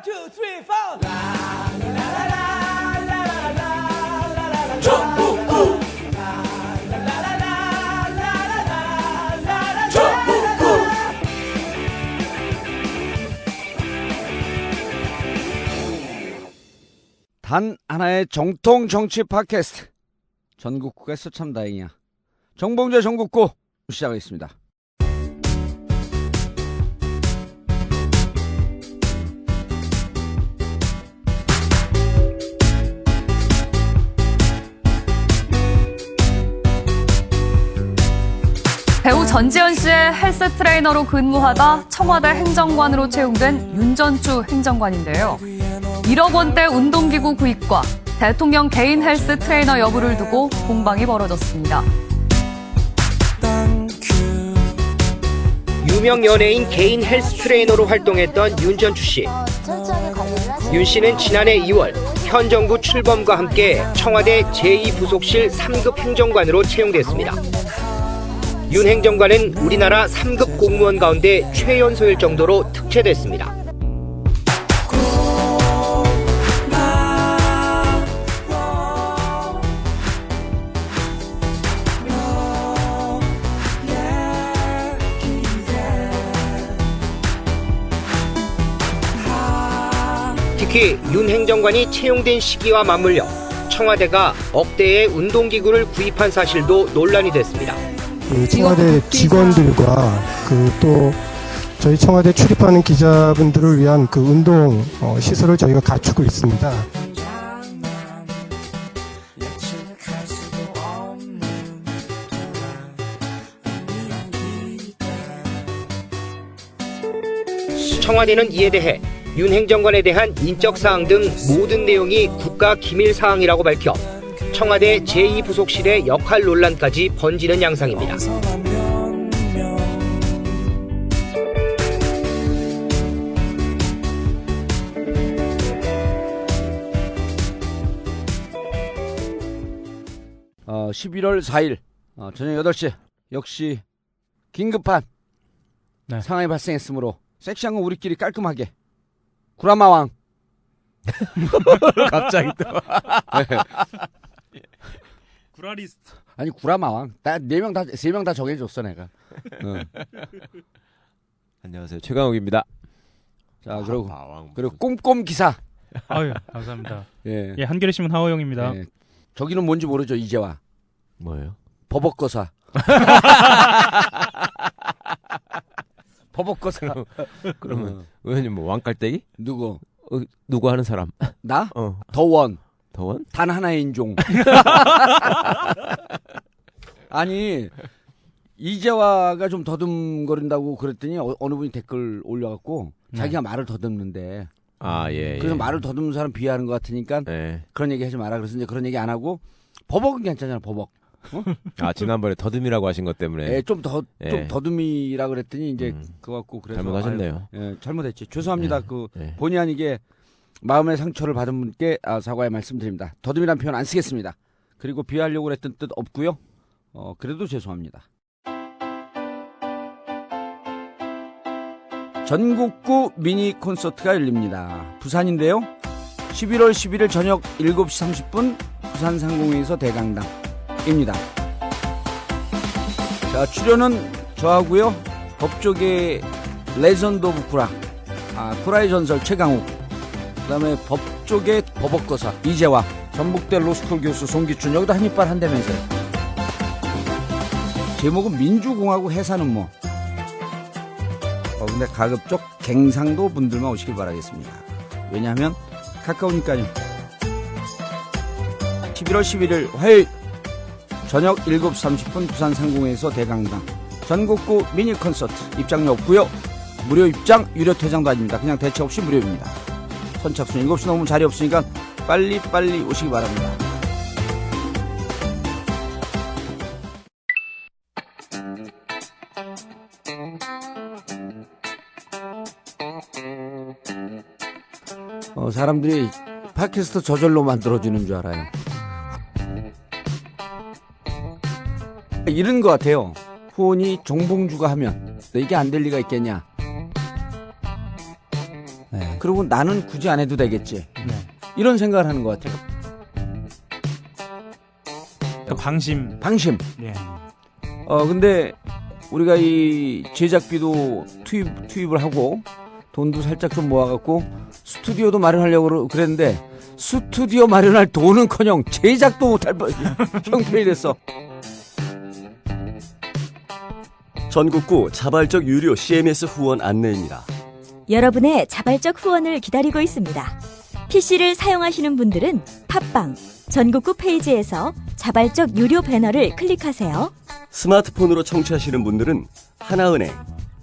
two, three, four. 전국구 전국구 단 하나의 정통 정치 팟캐스트 전국구에서 참 다행이야. 정봉재 전국구 시작하겠습니다. 배우 전지현 씨의 헬스 트레이너로 근무하다 청와대 행정관으로 채용된 윤전추 행정관인데요. 1억 원대 운동기구 구입과 대통령 개인 헬스 트레이너 여부를 두고 공방이 벌어졌습니다. 유명 연예인 개인 헬스 트레이너로 활동했던 윤전추 씨. 윤 씨는 지난해 2월 현 정부 출범과 함께 청와대 제2부속실 3급 행정관으로 채용됐습니다. 윤 행정관은 우리나라 3급 공무원 가운데 최연소일 정도로 특채됐습니다. 특히 윤 행정관이 채용된 시기와 맞물려 청와대가 억대의 운동기구를 구입한 사실도 논란이 됐습니다. 청와대 직원들과 또 저희 청와대 출입하는 기자분들을 위한 운동 시설을 저희가 갖추고 있습니다. 청와대는 이에 대해 윤 행정관에 대한 인적 사항 등 모든 내용이 국가 기밀 사항이라고 밝혀 청와대 제2부속실의 역할 논란까지 번지는 양상입니다. 어, 11월 4일 저녁 8시 역시 긴급한 상황이 발생했으므로 섹시한 건 우리끼리 깔끔하게 구라마왕 갑자기 또 구라리스트 아니 구라마왕 나 4명 다 3명 다 정해줬어 내가. 안녕하세요 최강욱입니다. 자 그리고 꼼꼼 기사. 아유 감사합니다. 예, 한겨레 신문 하호영입니다. 예. 저기는 뭔지 모르죠 이제와. 뭐예요? 버벅거사. 버벅거사. 그러면 의원님 뭐 왕깔떼기? 누구? 누구 하는 사람? 나? 더원. 더원? 단 하나의 인종. 아니 이재화가 좀 더듬거린다고 그랬더니 어느 분이 댓글 올려갖고 자기가 말을 더듬는데 예. 그래서 말을 더듬는 사람 비하하는 것 같으니까 그런 얘기 하지 마라. 그래서 이제 그런 얘기 안 하고 버벅은 괜찮잖아 버벅. 지난번에 더듬이라고 하신 것 때문에 좀 더듬이라 그랬더니 이제 그거 갖고 그래서 잘못하셨네요. 잘못했지. 죄송합니다. 본의 아니게 마음의 상처를 받은 분께 사과의 말씀드립니다. 더듬이란 표현 안 쓰겠습니다. 그리고 비하하려고 했던 뜻 없고요. 그래도 죄송합니다. 전국구 미니 콘서트가 열립니다. 부산인데요. 11월 11일 저녁 7시 30분 부산 상공회에서 대강당입니다. 자, 출연은 저하고요. 법조계 레전드 오브 구라, 구라의 전설 최강욱, 그 다음에 법조계 버벅거사 이재화, 전북대 로스쿨 교수 송기춘. 여기다 한 이빨 한다면서요. 제목은 민주공화국 해산은 뭐. 근데 가급적 갱상도 분들만 오시길 바라겠습니다. 왜냐하면 가까우니까요. 11월 11일 화요일 저녁 7시 30분 부산 상공회에서 대강당 전국구 미니 콘서트. 입장료 없고요. 무료 입장, 유료 퇴장도 아닙니다. 그냥 대체 없이 무료입니다. 선착순 7시 넘으면 자리 없으니까 빨리 오시기 바랍니다. 사람들이 팟캐스트 저절로 만들어주는 줄 알아요. 이런 것 같아요. 후원이 정봉주가 하면 이게 안 될 리가 있겠냐. 그리고 나는 굳이 안 해도 되겠지. 네. 이런 생각을 하는 것 같아요. 그 방심. 방심. 예. 근데 우리가 이 제작비도 투입을 하고 돈도 살짝 좀 모아갖고 스튜디오도 마련하려고 그랬는데 스튜디오 마련할 돈은커녕 제작도 못할 형편이 됐어. 전국구 자발적 유료 CMS 후원 안내입니다. 여러분의 자발적 후원을 기다리고 있습니다. PC를 사용하시는 분들은 팟빵 전국구 페이지에서 자발적 유료 배너를 클릭하세요. 스마트폰으로 청취하시는 분들은 하나은행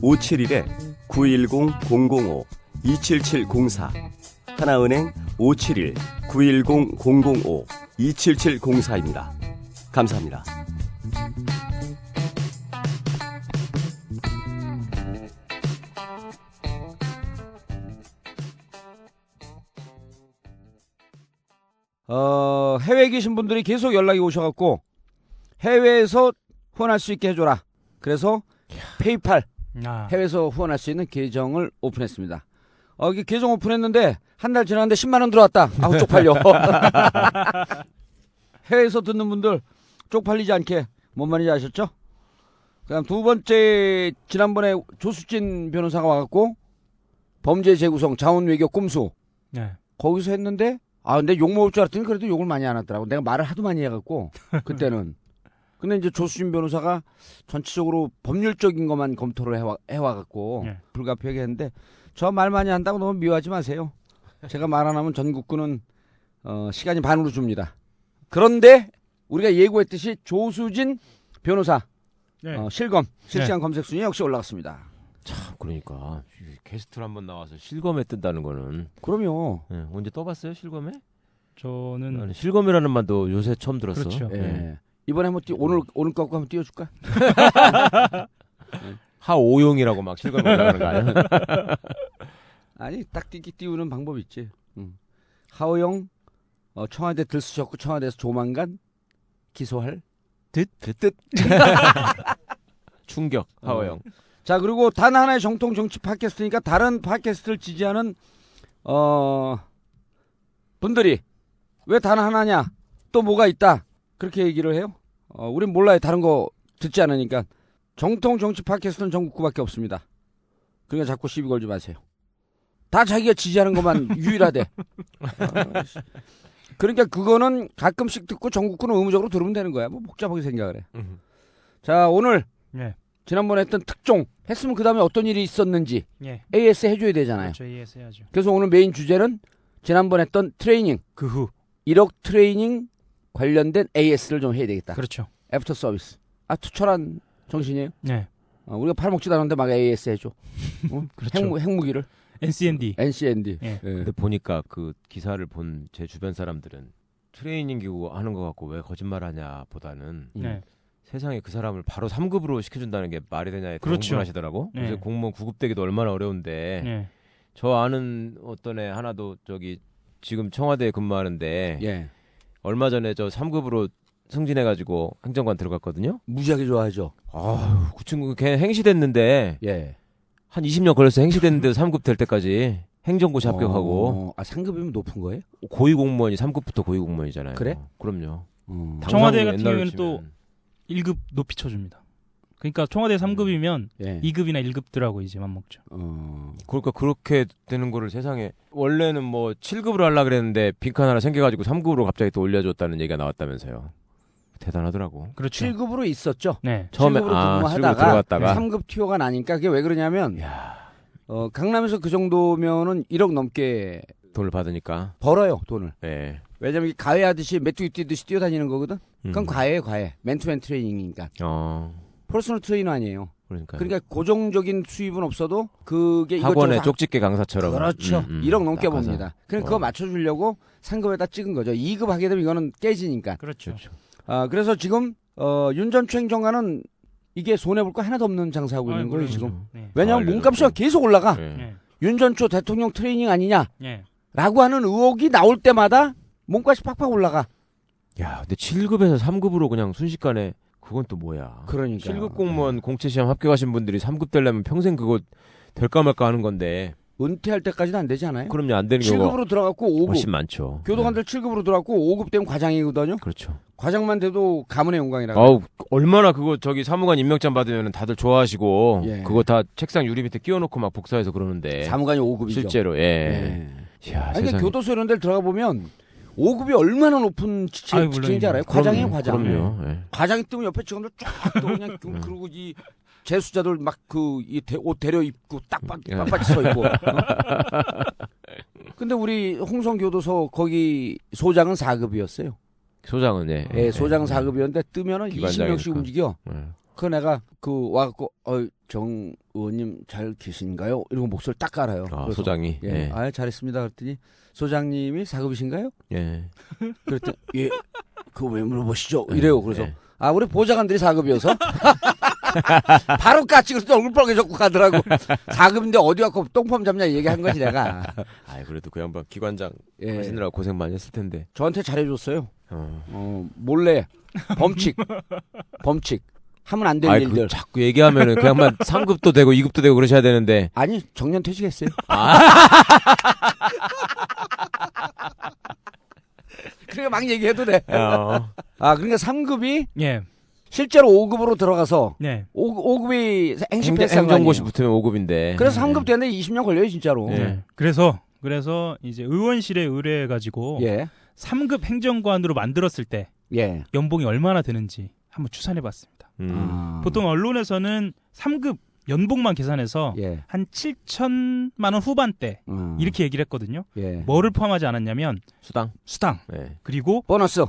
571-910-005-27704 하나은행 571-910-005-27704입니다. 감사합니다. 해외에 계신 분들이 계속 연락이 오셔갖고 해외에서 후원할 수 있게 해줘라. 그래서 페이팔 해외에서 후원할 수 있는 계정을 오픈했습니다. 이게 계정 오픈했는데 한 달 지났는데 10만 원 들어왔다. 아우 쪽팔려. 해외에서 듣는 분들 쪽팔리지 않게 뭔 말인지 아셨죠? 그다음 두 번째, 지난번에 조수진 변호사가 와갖고 범죄 재구성 자원외교 꼼수 네. 거기서 했는데 근데 욕 먹을 줄 알았더니 그래도 욕을 많이 안 하더라고. 내가 말을 하도 많이 해갖고 그때는. 근데 이제 조수진 변호사가 전체적으로 법률적인 것만 검토를 해와갖고 네. 불가피하게 했는데 저 말 많이 한다고 너무 미워하지 마세요. 제가 말 안 하면 전국구는 시간이 반으로 줍니다. 그런데 우리가 예고했듯이 조수진 변호사 네. 실시간 검색 순위 역시 올라갔습니다. 참 그러니까 게스트로 한번 나와서 실검에 뜬다는 거는 그럼요. 네, 언제 떠봤어요 실검에? 저는 나는 실검이라는 말도 요새 처음 들었어. 그렇죠. 예. 네. 이번에 한번 오늘 거고 한번 띄워줄까? 하오용이라고 막 실검에 올라가는 거 아니야? 아니 딱 띄우는 방법이 있지. 하오영 청와대 들쑤셨고 청와대에서 조만간 기소할 뜻? 충격 하오영. 자, 그리고 단 하나의 정통 정치 팟캐스트니까 다른 팟캐스트를 지지하는 분들이 왜 단 하나냐, 또 뭐가 있다, 그렇게 얘기를 해요. 우린 몰라요. 다른 거 듣지 않으니까. 정통 정치 팟캐스트는 전국구밖에 없습니다. 그러니까 자꾸 시비 걸지 마세요. 다 자기가 지지하는 것만 유일하대. 그러니까 그거는 가끔씩 듣고 전국구는 의무적으로 들으면 되는 거야. 뭐 복잡하게 생각을 해. 자, 오늘 네. 지난번에 했던 특종 했으면 그 다음에 어떤 일이 있었는지 예. AS 해줘야 되잖아요. 그렇죠. AS 해야죠. 그래서 오늘 메인 주제는 지난번에 했던 트레이닝, 그 후. 1억 트레이닝 관련된 AS를 좀 해야 되겠다. 그렇죠. 애프터 서비스. 투철한 정신이에요. 네. 우리가 팔먹지도 않았는데 막 AS 해줘. 그렇죠. 핵무기를. NCND. NCND. 예. 근데 보니까 그 기사를 본 제 주변 사람들은 트레이닝 기구 하는 것 같고 왜 거짓말하냐 보다는 네. 세상에 그 사람을 바로 3급으로 시켜준다는 게 말이 되냐에 그렇죠. 하시더라고. 네. 그래서 공무원 9급 되기도 얼마나 어려운데 네. 저 아는 어떤 애 하나도 저기 지금 청와대에 근무하는데 예. 얼마 전에 저 3급으로 승진해가지고 행정관 들어갔거든요. 무지하게 좋아하죠. 아유, 그 친구 걔 행시됐는데 예. 한 20년 걸렸어. 행시됐는데 3급 될 때까지 행정고시 합격하고. 상급이면 높은 거예요? 고위공무원이 3급부터 고위공무원이잖아요. 그래? 그럼요. 청와대 당상도 같은 옛날로 경우에는 또 치면. 1급 높이 쳐줍니다. 그러니까 청와대 3급이면 예. 2급이나 1급들하고 이제 맞먹죠. 그러니까 그렇게 되는 거를 세상에 원래는 뭐 7급으로 하려고 그랬는데 빈칸 하나 생겨가지고 3급으로 갑자기 또 올려줬다는 얘기가 나왔다면서요. 대단하더라고. 그렇죠. 7급으로 있었죠. 네. 처음에 7급으로 7급 근무하다가 들어갔다가 3급 튀어가 나니까 그게 왜 그러냐면 강남에서 그 정도면은 1억 넘게 돈을 받으니까. 벌어요, 돈을. 예. 왜냐면 이게 가해하듯이 메뚜기 뛰듯이 뛰어다니는 거거든. 그건 과외예요, 과외. 맨투맨 트레이닝이니까. 퍼스널 트레이너 아니에요. 그러니까 고정적인 수입은 없어도 그게 학원에 이것저것 쪽집게 강사처럼. 그렇죠. 1억 넘게 나가서. 봅니다. 그러니까 그거 맞춰주려고 상급에다 찍은 거죠. 2급 하게 되면 이거는 깨지니까. 그렇죠. 그래서 지금 윤 전 행정관은 이게 손해볼 거 하나도 없는 장사하고 있는 거예요, 물론이죠. 지금. 네. 왜냐하면 알려줬고. 몸값이 계속 올라가. 예. 네. 윤 전 초 대통령 트레이닝 아니냐라고 네. 하는 의혹이 나올 때마다 몸값이 팍팍 올라가. 야, 근데 7급에서 3급으로 그냥 순식간에 그건 또 뭐야. 그러니까. 7급 공무원 공채 시험 합격하신 분들이 3급 되려면 평생 그거 될까 말까 하는 건데. 은퇴할 때까지는 안 되지 않아요? 그럼요. 안 되는 경우가 7급으로 들어갔고 5급. 훨씬 많죠. 교도관들 7급으로 들어갔고 5급 되면 과장이거든요. 그렇죠. 과장만 돼도 가문의 영광이라고. 아우 얼마나 그거 저기 사무관 임명장 받으면 다들 좋아하시고 예. 그거 다 책상 유리 밑에 끼워놓고 막 복사해서 그러는데 사무관이 5급이죠. 실제로 예. 이야, 아니, 그러니까 세상에. 교도소 이런 데를 들어가 보면 5급이 얼마나 높은 아유, 직책인지 알아요? 물론이죠. 과장이에요, 과장. 그럼요. 예. 과장이 뜨면 옆에 직원들 쫙 또 그냥 그리고 이 재수자들 막 옷 데려 입고 빡빡이 서 있고. 근데 우리 홍성교도소 거기 소장은 4급이었어요. 소장은 예. 예, 소장은 4급이었는데 뜨면은 기관장이니까. 20명씩 움직여. 예. 그 내가 와갖고 정 의원님 잘 계신가요? 이러고 목소리 딱 깔아요. 아, 그래서, 소장이. 예, 예. 아 잘했습니다. 그랬더니 소장님이 4급이신가요? 예. 그랬더니 예, 그거 왜 물어보시죠? 이래요. 그래서 예. 아 우리 보좌관들이 4급이어서 바로 까치 그래서 얼굴 빨개졌고 가더라고. 4급인데 어디 갖고 똥펌 잡냐 얘기한 거지 내가. 아 그래도 그 양반 기관장 예. 하시느라 고생 많이 했을 텐데. 저한테 잘해줬어요. 몰래 범칙 하면 안 될 아이 일들. 그 자꾸 얘기하면은 그 양반 3급도 되고 2급도 되고 그러셔야 되는데. 아니 정년 퇴직했어요. 그러니까 막 얘기해도 돼. 아 그러니까 3급이 예. 실제로 5급으로 들어가서 네. 5급이 행시 패스한 거 행정고시 아니에요. 붙으면 5급인데. 그래서 3급 되는데 20년 걸려요 진짜로. 예. 네. 그래서 이제 의원실에 의뢰해 가지고 예. 3급 행정관으로 만들었을 때 예. 연봉이 얼마나 되는지 한번 추산해 봤습니다. 보통 언론에서는 3급 연봉만 계산해서 예. 한 7천만 원 후반대 이렇게 얘기를 했거든요. 예. 뭐를 포함하지 않았냐면 수당. 네. 그리고 보너스.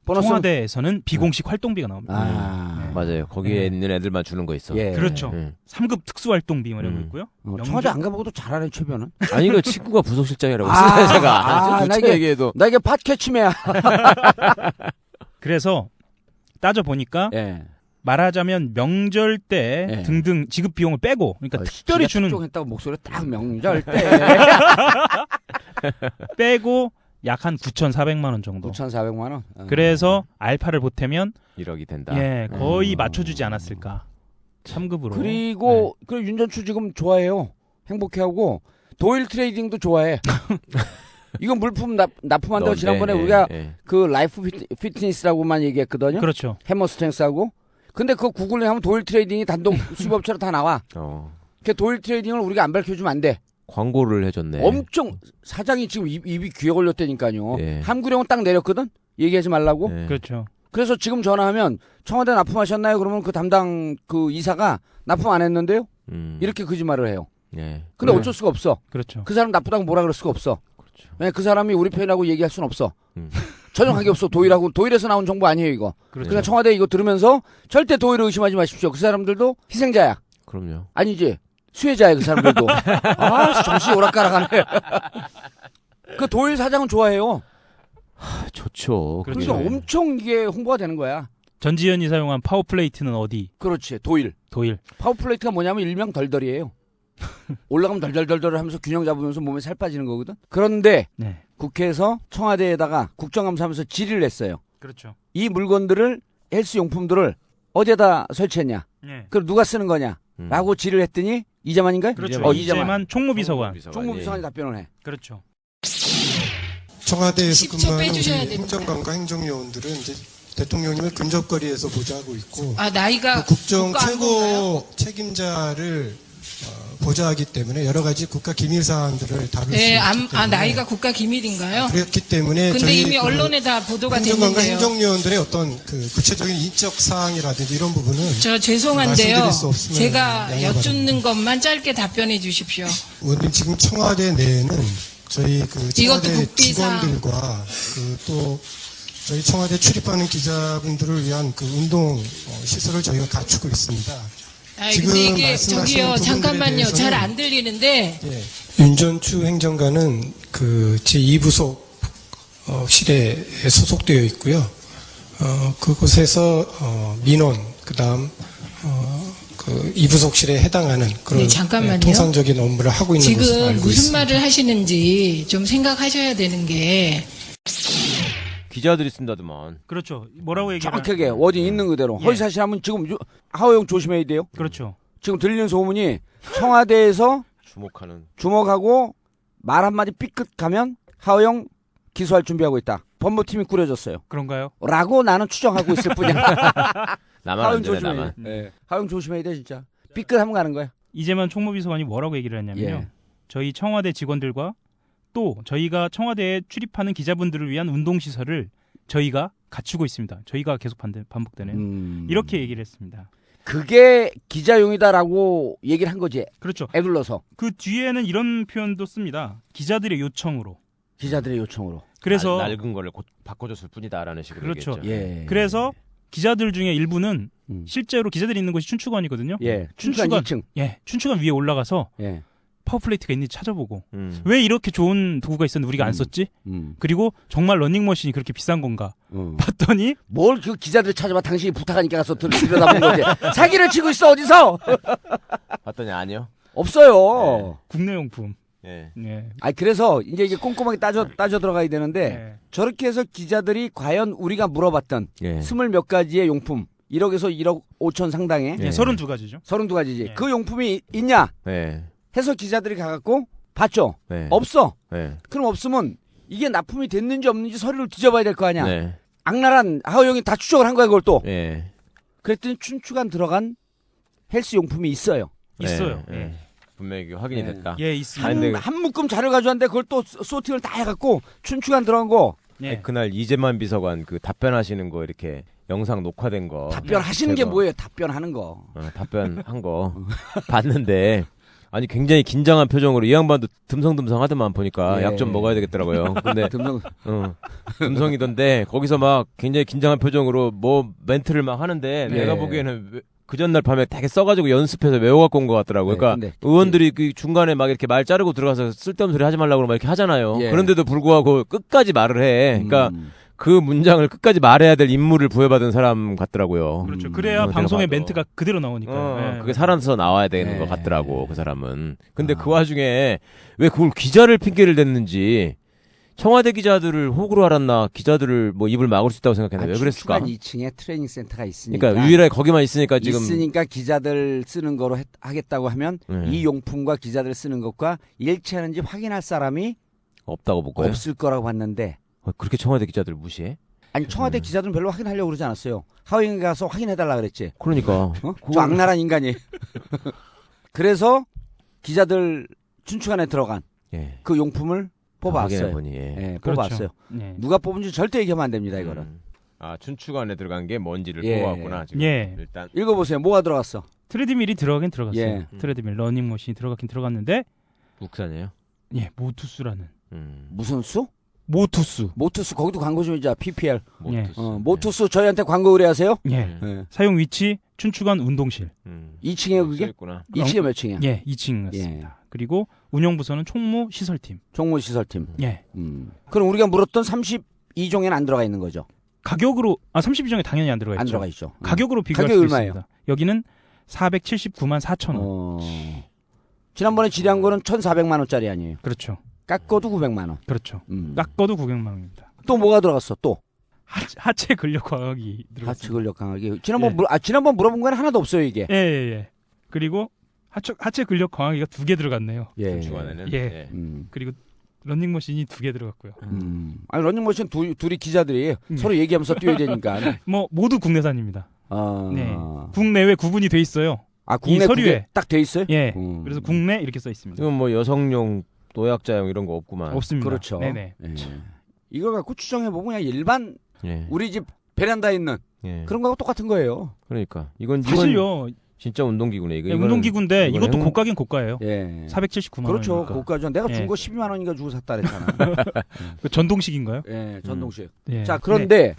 청와대에서는 비공식 활동비가 나옵니다. 아. 맞아요. 거기에 네. 있는 애들만 주는 거 있어. 예. 그렇죠. 3급 특수활동비 뭐 이런 거 있고요. 청와대 안 가보고도 잘하는 최변은. 아니 이거 친구가 부속실장이라고 아, 했어요 제가. 나 솔직히 얘기해도. 나 이게 팟캐치매야. 그래서 따져 보니까 예. 말하자면 명절 때 예. 등등 지급 비용을 빼고 그러니까 특별히 주는 했다고 목소리 딱 명절 때 빼고 약 한 9,400만 원 정도. 9,400만 원. 그래서 알파를 보태면 1억이 된다. 예, 거의 맞춰주지 않았을까. 3급으로. 그리고 그 윤전추 지금 좋아해요. 행복해하고 도일 트레이딩도 좋아해. 이건 물품 납품한다고 지난번에 우리가 그 라이프 피트니스라고만 얘기했거든요. 그렇죠. 해머 스트렝스하고. 근데 그거 구글에 하면 도일 트레이딩이 단독 수입업체로 다 나와. 그 도일 트레이딩을 우리가 안 밝혀주면 안 돼. 광고를 해줬네. 엄청 사장이 지금 입이 귀에 걸렸다니까요. 예. 함구령은 딱 내렸거든. 얘기하지 말라고. 예. 그렇죠. 그래서 지금 전화하면 청와대 납품하셨나요? 그러면 그 담당 그 이사가 납품 안 했는데요. 이렇게 거짓말을 해요. 예. 근데 어쩔 수가 없어. 그렇죠. 그 사람 나쁘다고 뭐라 그럴 수가 없어. 그렇죠. 왜 그 사람이 우리 편이라고 얘기할 수는 없어. 전혀 관계 없어. 도일에서 나온 정보 아니에요 이거. 그렇죠. 그러니까 청와대 이거 들으면서 절대 도일을 의심하지 마십시오. 그 사람들도 희생자야. 그럼요. 아니지. 수혜자야 그 사람들도. 아 정신이 오락가락하네. 그 도일 사장은 좋아해요. 좋죠. 그러니까 그게. 엄청 이게 홍보가 되는 거야. 전지현이 사용한 파워플레이트는 어디? 그렇지. 도일. 파워플레이트가 뭐냐면 일명 덜덜이에요. 올라가면 덜덜덜덜 하면서 균형 잡으면서 몸에 살 빠지는 거거든. 그런데 네. 국회에서 청와대에다가 국정감사하면서 질의를 했어요. 그렇죠. 이 물건들을 헬스용품들을 어디에다 설치했냐? 네. 그럼 누가 쓰는 거냐? 라고 질의를 했더니 이재만인가요? 그렇죠. 이재만. 이재만 총무비서관. 총무비서관이 답변을 해. 그렇죠. 청와대에서 10초 근무하는 빼주셔야 우리 됩니다. 행정관과 행정요원들은 이제 대통령님을 근접거리에서 보좌하고 있고 나이가 그 국정 국가 최고 안건가요? 책임자를 보좌하기 때문에 여러 가지 국가 기밀 사안들을 다룰 수 네, 있기 때문에 나이가 국가 기밀인가요? 그렇기 때문에 근데 저희 이미 그 언론에 다 보도가 행정관과 됐는데요. 행정요원들의 어떤 그 구체적인 인적 사항이라든지 이런 부분은 저 죄송한데요. 말씀드릴 수 없으면 제가 양해 여쭙는 것만 짧게 답변해 주십시오. 의원님 지금 청와대 내에는 저희 그 이것도 청와대 국비상. 직원들과 그 또 저희 청와대 출입하는 기자분들을 위한 그 운동 시설을 저희가 갖추고 있습니다. 근데 이게 말씀하신 저기요 부분들에 잠깐만요. 대해서는 잘 안 들리는데 예, 윤전추 행정관은 그 제2부속 실에 소속되어 있고요. 그곳에서 민원 그다음 그 2부속실에 해당하는 그런 네, 잠깐만요. 통상적인 업무를 하고 있는 것으로 지금 알고 무슨 있습니다. 말을 하시는지 좀 생각하셔야 되는 게 기자들이 쓴다더만. 그렇죠. 뭐라고 얘기를 정확하게 워딩 있는 그대로. 예. 허위사실하면 지금 하호영 조심해야 돼요. 그렇죠. 지금 들리는 소문이 청와대에서 주목하고 말 한마디 삐끗 가면 하호영 기소할 준비하고 있다. 법무팀이 꾸려졌어요. 그런가요? 라고 나는 추정하고 있을 뿐이야. 나만 안 되네, 나만. 네. 하호영 조심해야 돼 진짜. 삐끗하면 가는 거야. 이재만 총무비서관이 뭐라고 얘기를 했냐면요. 예. 저희 청와대 직원들과 또 저희가 청와대에 출입하는 기자분들을 위한 운동시설을 저희가 갖추고 있습니다. 저희가 계속 반복되는 이렇게 얘기를 했습니다. 그게 기자용이다라고 얘기를 한 거지. 그렇죠. 애둘러서. 그 뒤에는 이런 표현도 씁니다. 기자들의 요청으로. 그래서 낡은 거를 바꿔줬을 뿐이다라는 식으로 그렇죠. 얘기했죠. 예. 그래서 기자들 중에 일부는 실제로 기자들이 있는 곳이 춘추관이거든요. 예. 춘추관 2층. 예. 춘추관 위에 올라가서 예. 파워플레이트가 있는지 찾아보고 왜 이렇게 좋은 도구가 있었는데 우리가 안 썼지? 그리고 정말 러닝머신이 그렇게 비싼 건가? 봤더니 뭘 그 기자들 찾아봐. 당신이 부탁하니까 가서 들여다본 거지. 사기를 치고 있어 어디서? 봤더니 아니요. 없어요. 국내용품. 예. 예. 아 그래서 이제 이게 꼼꼼하게 따져 들어가야 되는데 예. 저렇게 해서 기자들이 과연 우리가 물어봤던 예. 20몇 가지의 용품 1억에서 1억 5천 상당의 예. 32가지죠. 32가지지. 예. 그 용품이 있냐? 예. 해서 기자들이 가갖고 봤죠. 네. 없어. 네. 그럼 없으면 이게 납품이 됐는지 없는지 서류를 뒤져봐야 될 거 아니야. 네. 악랄한 하호영이 다 추적을 한 거야 그걸 또. 예. 그랬더니 춘추관 들어간 헬스 용품이 있어요. 있어요. 예. 예. 분명히 확인이 됐다. 예, 있습니다. 한 묶음 자료 가져왔는데 그걸 또 소팅을 다 해갖고 춘추관 들어간 거. 예. 아니, 그날 이재만 비서관 그 답변하시는 거 이렇게 영상 녹화된 거. 답변하시는 게 뭐예요? 답변하는 거. 답변한 거 봤는데 아니 굉장히 긴장한 표정으로 이 양반도 듬성듬성하더만 보니까 예. 약 좀 먹어야 되겠더라고요. 근데 듬성. 듬성이던데 거기서 막 굉장히 긴장한 표정으로 뭐 멘트를 막 하는데 예. 내가 보기에는 그 전날 밤에 되게 써가지고 연습해서 외워갖고 온 것 같더라고요. 그러니까 근데 의원들이 그 중간에 막 이렇게 말 자르고 들어가서 쓸데없는 소리 하지 말라고 막 이렇게 하잖아요. 예. 그런데도 불구하고 끝까지 말을 해. 그러니까 그 문장을 끝까지 말해야 될 임무를 부여받은 사람 같더라고요. 그렇죠. 그래야 방송의 멘트가 그대로 나오니까요. 예. 그게 살아서 나와야 되는 예. 것 같더라고 그 사람은. 근데 그 와중에 왜 그걸 기자를 핑계를 댔는지 청와대 기자들을 호구로 알았나 기자들을 뭐 입을 막을 수 있다고 생각했나 왜 그랬을까? 춘추관 2층에 트레이닝 센터가 있으니까. 그러니까 유일하게 거기만 있으니까 지금 있으니까 기자들 쓰는 거로 하겠다고 하면 이 용품과 기자들 쓰는 것과 일치하는지 확인할 사람이 없다고 볼 거예요. 없을 거라고 봤는데. 그렇게 청와대 기자들 무시해? 아니 청와대 기자들은 별로 확인하려고 그러지 않았어요. 하호영이 가서 확인해달라 그랬지. 그러니까 저 악랄한 인간이. 그래서 기자들 춘추관에 들어간 예. 그 용품을 뽑아왔어요. 보니, 예. 예, 그렇죠. 뽑아왔어요. 예. 누가 뽑은지 절대 얘기하면 안 됩니다. 이거는. 아 춘추관에 들어간 게 뭔지를 예. 뽑아왔구나 지금. 예. 일단 읽어보세요. 뭐가 들어갔어? 트레드밀이 들어가긴 들어갔어요. 예. 트레드밀 러닝머신이 들어가긴 들어갔는데 국산이에요. 예, 모투스라는 무슨 수? 모투스. 모투스 거기도 광고 좀 해줘. PPL. 모투스. 모투스 저희한테 광고 의뢰하세요? 예. 예. 사용 위치 춘추관 운동실. 2층에 그게? 있구나. 2층에 몇 층이야? 예, 2층이었습니다. 그리고 운영 부서는 총무 시설팀. 총무시설팀. 예. 그럼 우리가 물었던 32종에는 안 들어가 있는 거죠? 가격으로 32종에 당연히 안 들어가 있죠. 안 들어가 있죠. 가격으로 비교할 가격이 수 얼마예요? 있습니다. 여기는 479만 4천 원. 지난번에 질의한 거는 1,400만 원짜리 아니에요? 그렇죠. 깎어도 900만 원. 그렇죠. 깎아도 900만 원입니다. 또 뭐가 들어갔어? 또 하체 근력 과학이 들어갔습니다. 하체 근력 강하게. 지난번 예. 지난번 물어본 건 하나도 없어요 이게. 예. 그리고 하체 근력 강하기가 2개 들어갔네요. 예. 춘추관에는. 예. 그리고 런닝머신이 2개 들어갔고요. 아니 런닝머신 둘이 기자들이 서로 얘기하면서 뛰어야 되니까. 뭐 모두 국내산입니다. 아. 네. 국내외 구분이 돼 있어요. 아 국내 이 서류에 딱 돼 있어요? 예. 그래서 국내 이렇게 써 있습니다. 이건 뭐 여성용, 노약자용 이런 거 없구만. 없습니다. 그렇죠. 네네. 예. 이거 갖고 추정해 보면 그냥 일반 예. 우리 집 베란다에 있는 예. 그런 거하고 똑같은 거예요. 그러니까 이건 사실요. 진짜 운동기구네. 이거 예, 운동기구인데 이것도 행- 고가긴 고가예요. 예. 479만 그렇죠. 원이니까. 고가죠. 내가 준 예. 거 12만 원인가 주고 샀다 그랬잖아. 그 전동식인가요? 예, 전동식. 예. 자, 그런데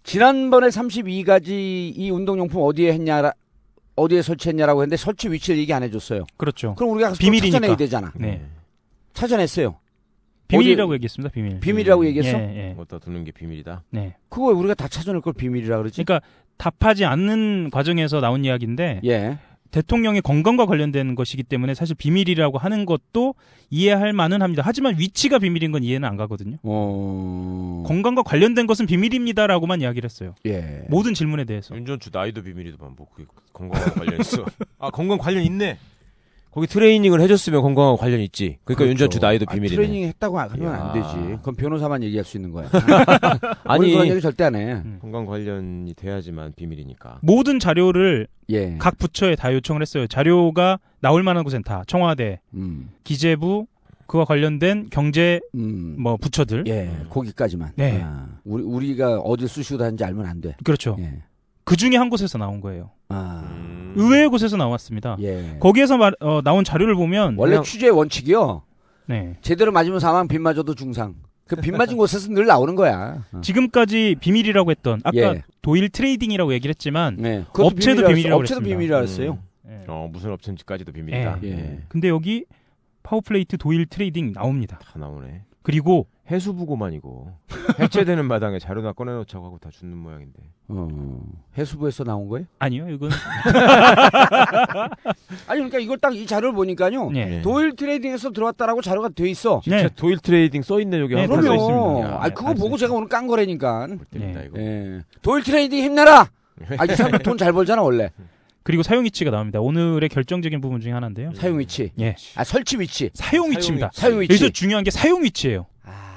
지난번에 32가지 이 운동용품 어디에 설치했냐라고 했는데 설치 위치를 얘기 안 해줬어요. 그렇죠. 그럼 우리가 가서 또 비밀이니까. 찾아내야 되잖아. 네. 찾아냈어요. 비밀이라고 얘기했습니다. 비밀. 비밀이라고 얘기했어? 예. 어디다 두는 게 비밀이다. 네. 그거 왜 우리가 다 찾아낼 걸 비밀이라 그러지? 그러니까 답하지 않는 과정에서 나온 이야기인데 예. 대통령의 건강과 관련된 것이기 때문에 사실 비밀이라고 하는 것도 이해할 만은 합니다. 하지만 위치가 비밀인 건 이해는 안 가거든요. 건강과 관련된 것은 비밀입니다라고만 이야기를 했어요. 예. 모든 질문에 대해서. 윤전추 나이도 비밀이더만 뭐 그게 건강과 관련 있어. 아 건강 관련 있네. 거기 트레이닝을 해줬으면 건강하고 관련 있지. 그러니까 그렇죠. 윤전추 나이도 비밀이네. 트레이닝 했다고 하면 야. 안 되지. 그건 변호사만 얘기할 수 있는 거야. 아니, 그런 얘기 절대 안 해. 건강 관련이 돼야지만 비밀이니까. 모든 자료를 예. 각 부처에 다 요청을 했어요. 자료가 나올 만한 곳엔 다 청와대, 기재부, 그와 관련된 경제 뭐 부처들. 예, 거기까지만. 네. 아, 우리가 어딜 쑤시고 다니는지 알면 안 돼. 그렇죠. 예. 그 중에 한 곳에서 나온 거예요. 아. 의외의 곳에서 나왔습니다. 예. 거기에서 나온 자료를 보면 원래 취재의 원칙이요. 네. 제대로 맞으면 사망, 빗 맞아도 중상. 그 빗 맞은 곳에서 늘 나오는 거야. 지금까지 비밀이라고 했던 아까 예. 도일 트레이딩이라고 얘기를 했지만 네. 업체도 비밀이라고 업체도 그랬습니다. 비밀이라고 했어요. 무슨 업체인지까지도 비밀이다. 예. 근데 여기 파워플레이트 도일 트레이딩 나옵니다. 다 나오네. 그리고 해수부고만이고 해체되는 마당에 자료나 꺼내놓자고 하고 다 죽는 모양인데. 해수부에서 나온 거예요? 아니요, 이건 아니 그러니까 이걸 딱 이 자료를 보니까요. 네. 도일 트레이딩에서 들어왔다라고 자료가 돼 있어. 진짜 도일 트레이딩 써 있네 여기. 네, 그럼요. 야, 아 그거 보고 제가 오늘 깐 거라니까. 네. 이거. 예. 도일 트레이딩 힘내라. 아, 이 사람 돈 잘 벌잖아 원래. 그리고 사용 위치가 나옵니다. 오늘의 결정적인 부분 중에 하나인데요. 사용 위치. 예. 아 설치 위치. 사용 위치입니다. 사용 위치. 여기서 중요한 게 사용 위치예요.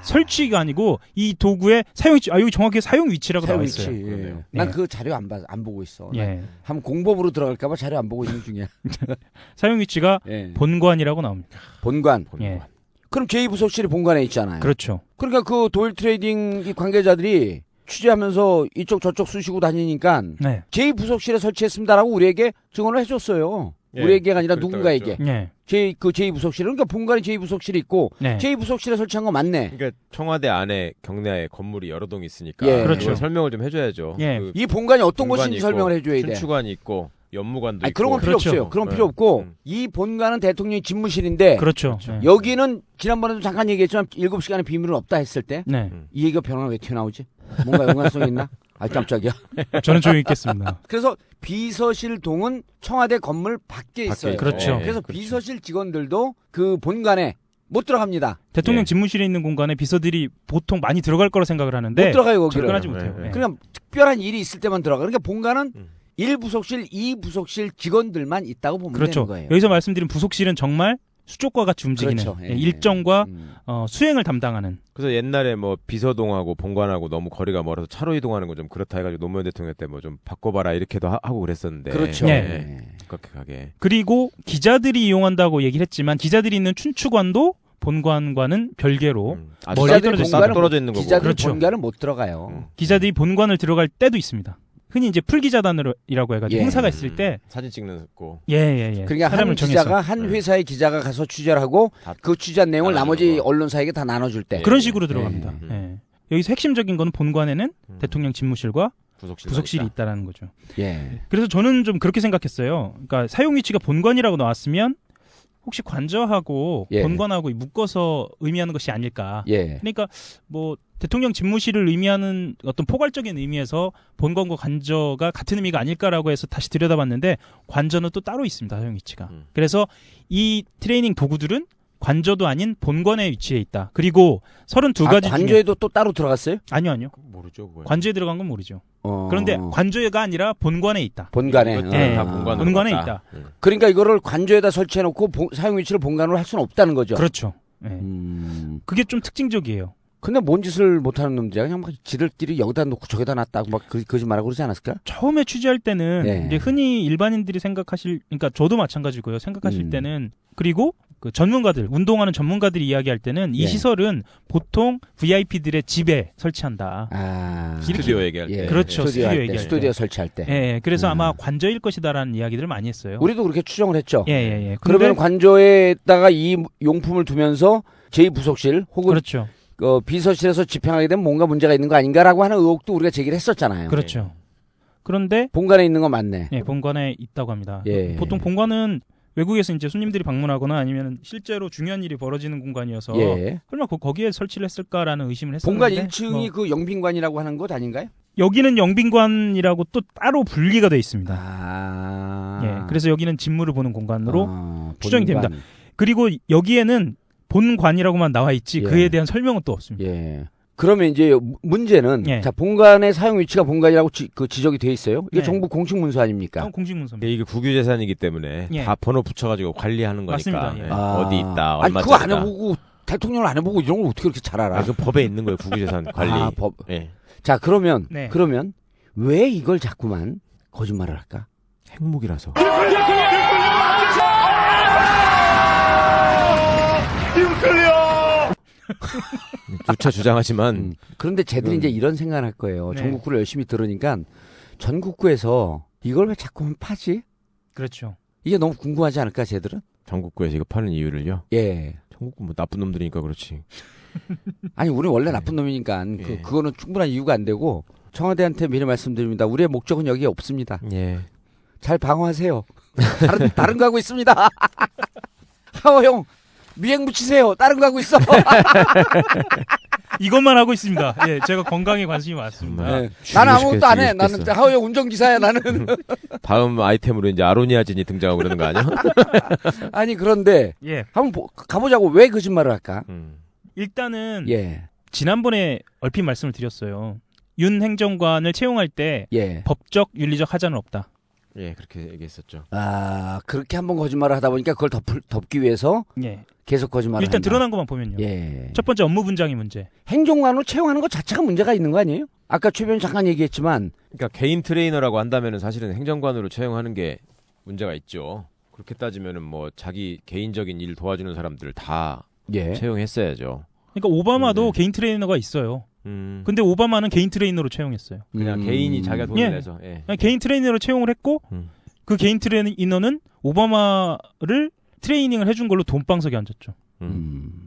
설치가 아니고 이 도구의 사용 위치. 아 여기 정확히 사용 위치라고 나와 있어요. 예. 난 그 자료 안 보고 있어. 예. 한번 공법으로 들어갈까봐 자료 안 보고 있는 중이야. 사용 위치가 예. 본관이라고 나옵니다. 본관. 예. 그럼 제2부속실이 본관에 있잖아요. 그렇죠. 그러니까 그 도일 트레이딩 관계자들이 취재하면서 이쪽 저쪽 쑤시고 다니니까 네. 제2부속실에 설치했습니다라고 우리에게 증언을 해줬어요. 예. 우리에게가 아니라 그랬다 누군가에게. 예. 제2부속실은 그러니까 본관에 제2부속실이 있고 네. 제2부속실에 설치한 거 맞네. 그러니까 청와대 안에 경내에 건물이 여러 동 있으니까 예. 그렇죠. 그걸 설명을 좀 해줘야죠. 예. 그 이 본관이 어떤 본관이 곳인지 있고, 설명을 해줘야 돼. 춘추관이 있고 연무관도 아니, 있고. 그런 건 필요 그렇죠. 없어요. 그런 네. 필요 없고 이 본관은 대통령의 집무실인데 그렇죠. 예. 여기는 지난번에도 잠깐 얘기했지만 7시간의 비밀은 없다 했을 때 이 네. 얘기가 변화가 왜 튀어나오지? 뭔가 연관성이 있나? 아 깜짝이야. 저는 조용히 있겠습니다. 그래서 비서실 동은 청와대 건물 밖에 있어요. 그렇죠. 그래서 그렇죠. 비서실 직원들도 그 본관에 못 들어갑니다. 대통령 예. 집무실에 있는 공간에 비서들이 보통 많이 들어갈 거라 생각을 하는데 못 들어가요 거기를. 접근하지 못해요. 네. 예. 그냥 특별한 일이 있을 때만 들어가. 그러니까 본관은 1부속실, 2부속실 직원들만 있다고 보면 그렇죠. 되는 거예요. 여기서 말씀드린 부속실은 정말 수족과 같이 움직이는 그렇죠. 예. 일정과 수행을 담당하는. 그래서 옛날에 뭐 비서동하고 본관하고 너무 거리가 멀어서 차로 이동하는 거 좀 그렇다 해가지고 노무현 대통령 때 뭐 좀 바꿔봐라 이렇게도 하고 그랬었는데. 그렇죠. 예. 그렇게 가게. 그리고 기자들이 이용한다고 얘기를 했지만 기자들이 있는 춘추관도 본관과는 별개로 멀리 기자들 떨어져 본관은 있습니다. 떨어져 있는 거고. 기자들 그렇죠. 본관을 못 들어가요. 기자들이 본관을 들어갈 때도 있습니다. 흔히 이제 풀기자단이라고 해가지고 예. 행사가 있을 때 사진 찍는 거. 예. 그러니까 사람을 한 정해서. 기자가 한 회사의 기자가 가서 취재를 하고 그 취재한 내용을 나눠주는 나머지 거. 언론사에게 다 나눠줄 때. 그런 식으로 들어갑니다. 예. 예. 여기서 핵심적인 건 본관에는 대통령 집무실과 부속실이 있다. 있다라는 거죠. 예. 그래서 저는 좀 그렇게 생각했어요. 그러니까 사용 위치가 본관이라고 나왔으면 혹시 관저하고 예. 본관하고 묶어서 의미하는 것이 아닐까. 예. 그러니까 뭐 대통령 집무실을 의미하는 어떤 포괄적인 의미에서 본관과 관저가 같은 의미가 아닐까라고 해서 다시 들여다봤는데 관저는 또 따로 있습니다. 사용 위치가. 그래서 이 트레이닝 도구들은 관저도 아닌 본관에 위치해 있다. 그리고 32가지 중에 관저에도 또 따로 들어갔어요? 아니요. 모르죠. 그거야. 관저에 들어간 건 모르죠. 그런데 관저가 아니라 본관에 있다. 본관에. 이것도 예. 다 본관으로 본관에 갔다. 있다. 그러니까 이거를 관저에다 설치해놓고 사용 위치를 본관으로 할 수는 없다는 거죠. 그렇죠. 예. 그게 좀 특징적이에요. 근데 뭔 짓을 못하는 놈들이야. 그냥 막 지들끼리 여기다 놓고 저기다 놨다고 막 거짓말하고 그러지 않았을까? 처음에 취재할 때는 예. 이제 흔히 일반인들이 생각하실, 그러니까 저도 마찬가지고요. 생각하실 때는 그리고 그 전문가들, 운동하는 전문가들이 이야기할 때는 이 예. 시설은 보통 VIP들의 집에 설치한다. 스튜디오 얘기할 때. 그렇죠. 스튜디오 얘기할 때. 스튜디오 설치할 때. 예. 그래서 아마 관저일 것이다라는 이야기들을 많이 했어요. 우리도 그렇게 추정을 했죠. 예. 그러면 관저에다가 이 용품을 두면서 제2부속실 혹은 그렇죠. 비서실에서 집행하게 되면 뭔가 문제가 있는 거 아닌가라고 하는 의혹도 우리가 제기를 했었잖아요. 그렇죠. 그런데 본관에 있는 건 맞네. 예, 본관에 있다고 합니다. 예. 보통 본관은 외국에서 이제 손님들이 방문하거나 아니면 실제로 중요한 일이 벌어지는 공간이어서 예. 설마 거기에 설치를 했을까라는 의심을 했었는데 본관 1층이 뭐, 그 영빈관이라고 하는 곳 아닌가요? 여기는 영빈관이라고 또 따로 분리가 돼 있습니다. 아. 예, 그래서 여기는 직무를 보는 공간으로 추정이 본관. 됩니다. 그리고 여기에는 본관이라고만 나와 있지 예. 그에 대한 설명은 또 없습니다. 예. 그러면 이제 문제는 예. 자 본관의 사용 위치가 본관이라고 지적이 돼 있어요. 이게 네. 정부 공식 문서 아닙니까? 공식 문서입니다. 이게 국유재산이기 때문에 예. 다 번호 붙여가지고 관리하는 거니까. 맞습니다. 예. 어디 있다, 아니 얼마짜리다. 그거 안 해보고 대통령을 안 해보고 이런 걸 어떻게 그렇게 잘 알아? 그 법에 있는 거예요, 국유재산 관리. 법. 예. 자 그러면 네. 왜 이걸 자꾸만 거짓말을 할까? 핵무기라서. 누차 주장하지만 그런데 쟤들이 이제 이런 생각을 할 거예요. 네. 전국구를 열심히 들으니까 전국구에서 이걸 왜 자꾸만 파지? 그렇죠. 이게 너무 궁금하지 않을까 쟤들은? 전국구에서 이거 파는 이유를요? 예. 전국구 뭐 나쁜 놈들이니까 그렇지. 아니 우리 원래 나쁜 놈이니까 예. 그거는 충분한 이유가 안 되고 청와대한테 미리 말씀드립니다. 우리의 목적은 여기에 없습니다. 예. 잘 방어하세요. 다른 거 하고 있습니다. 하호형 미행 붙이세요. 다른 거 하고 있어. 이것만 하고 있습니다. 예, 제가 건강에 관심이 많습니다. 네. 나는 아무것도 안 해. 죽이고 나는 하호형 운전기사야 나는. 다음 아이템으로 이제 아로니아진이 등장하고 그러는 거 아니야? 아니 그런데 예. 한번 가보자고. 왜 거짓말을 할까? 일단은 예. 지난번에 얼핏 말씀을 드렸어요. 윤 행정관을 채용할 때 예. 법적 윤리적 하자는 없다. 예, 그렇게 얘기했었죠. 아 그렇게 한번 거짓말을 하다 보니까 그걸 덮기 위해서 예. 계속 거짓말을 일단 한다. 드러난 것만 보면요. 예. 첫 번째 업무 분장의 문제. 행정관으로 채용하는 것 자체가 문제가 있는 거 아니에요? 아까 최 변호사 잠깐 얘기했지만 그러니까 개인 트레이너라고 한다면은 사실은 행정관으로 채용하는 게 문제가 있죠. 그렇게 따지면은 뭐 자기 개인적인 일 도와주는 사람들 다 예. 채용했어야죠. 그러니까 오바마도 개인 트레이너가 있어요. 근데 오바마는 개인 트레이너로 채용했어요. 그냥 개인이 자기가 돈을 예. 내서. 예. 그냥 개인 트레이너로 채용을 했고 그 개인 트레이너는 오바마를 트레이닝을 해준 걸로 돈방석에 앉았죠.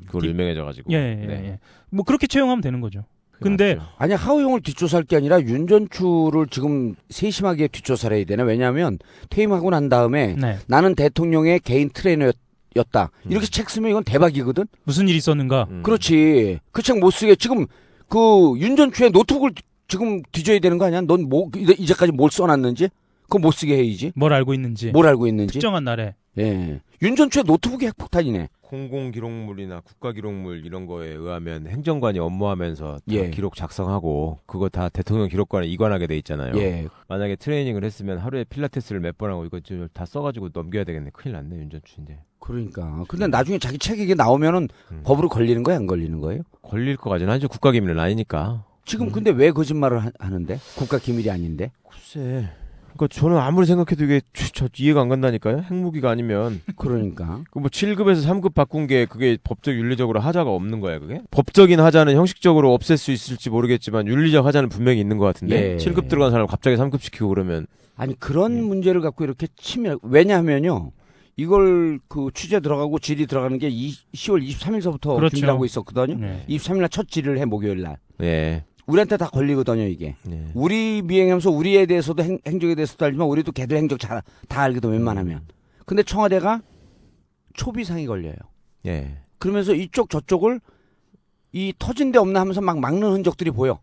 그걸 유명해져가지고. 예, 예, 예. 뭐 그렇게 채용하면 되는 거죠. 근데 아니 하호영을 뒷조사할 게 아니라 윤전추를 지금 세심하게 뒷조사를 해야 되나? 왜냐하면 퇴임하고 난 다음에 네. 나는 대통령의 개인 트레이너였다. 이렇게 책 쓰면 이건 대박이거든. 무슨 일이 있었는가? 그렇지. 그 책 못 쓰게 지금 그 윤전추의 노트북을 지금 뒤져야 되는 거 아니야? 넌 뭐 이제까지 뭘 써놨는지 그거 못 쓰게 해야지. 뭘 알고 있는지. 뭘 알고 있는지. 특정한 날에. 예. 윤전추의 노트북이 핵폭탄이네. 공공기록물이나 국가기록물 이런 거에 의하면 행정관이 업무하면서 다 예. 기록 작성하고 그거 다 대통령 기록관에 이관하게 돼 있잖아요. 예. 만약에 트레이닝을 했으면 하루에 필라테스를 몇 번 하고 이거 다 써가지고 넘겨야 되겠네. 큰일 났네 윤전추인데. 그러니까. 근데 나중에 자기 책이 이게 나오면은 법으로 걸리는 거야, 안 걸리는 거예요? 걸릴 거까지는 아니죠. 국가기밀은 아니니까. 지금 근데 왜 거짓말을 하는데? 국가기밀이 아닌데? 글쎄. 그러니까 저는 아무리 생각해도 이게 저 이해가 안 간다니까요. 핵무기가 아니면. 그러니까. 그 뭐 7급에서 3급 바꾼 게 그게 법적 윤리적으로 하자가 없는 거야, 그게? 법적인 하자는 형식적으로 없앨 수 있을지 모르겠지만 윤리적 하자는 분명히 있는 것 같은데. 예. 7급 들어간 사람을 갑자기 3급 시키고 그러면. 아니 그런 문제를 갖고 이렇게 치면 왜냐하면요. 이걸 그 취재 들어가고 질의 들어가는 게 10월 23일서부터 그렇죠. 준비하고 있었거든요. 네. 23일 날 첫 질의를 해 목요일 날. 예. 우리한테 다 걸리거든요, 이게. 예. 우리 비행하면서 우리에 대해서도 행적에 대해서도 알지만 우리도 걔들 행적 다 알거든 웬만하면. 근데 청와대가 초비상이 걸려요. 예. 그러면서 이쪽 저쪽을 이 터진 데 없나 하면서 막 막는 흔적들이 보여.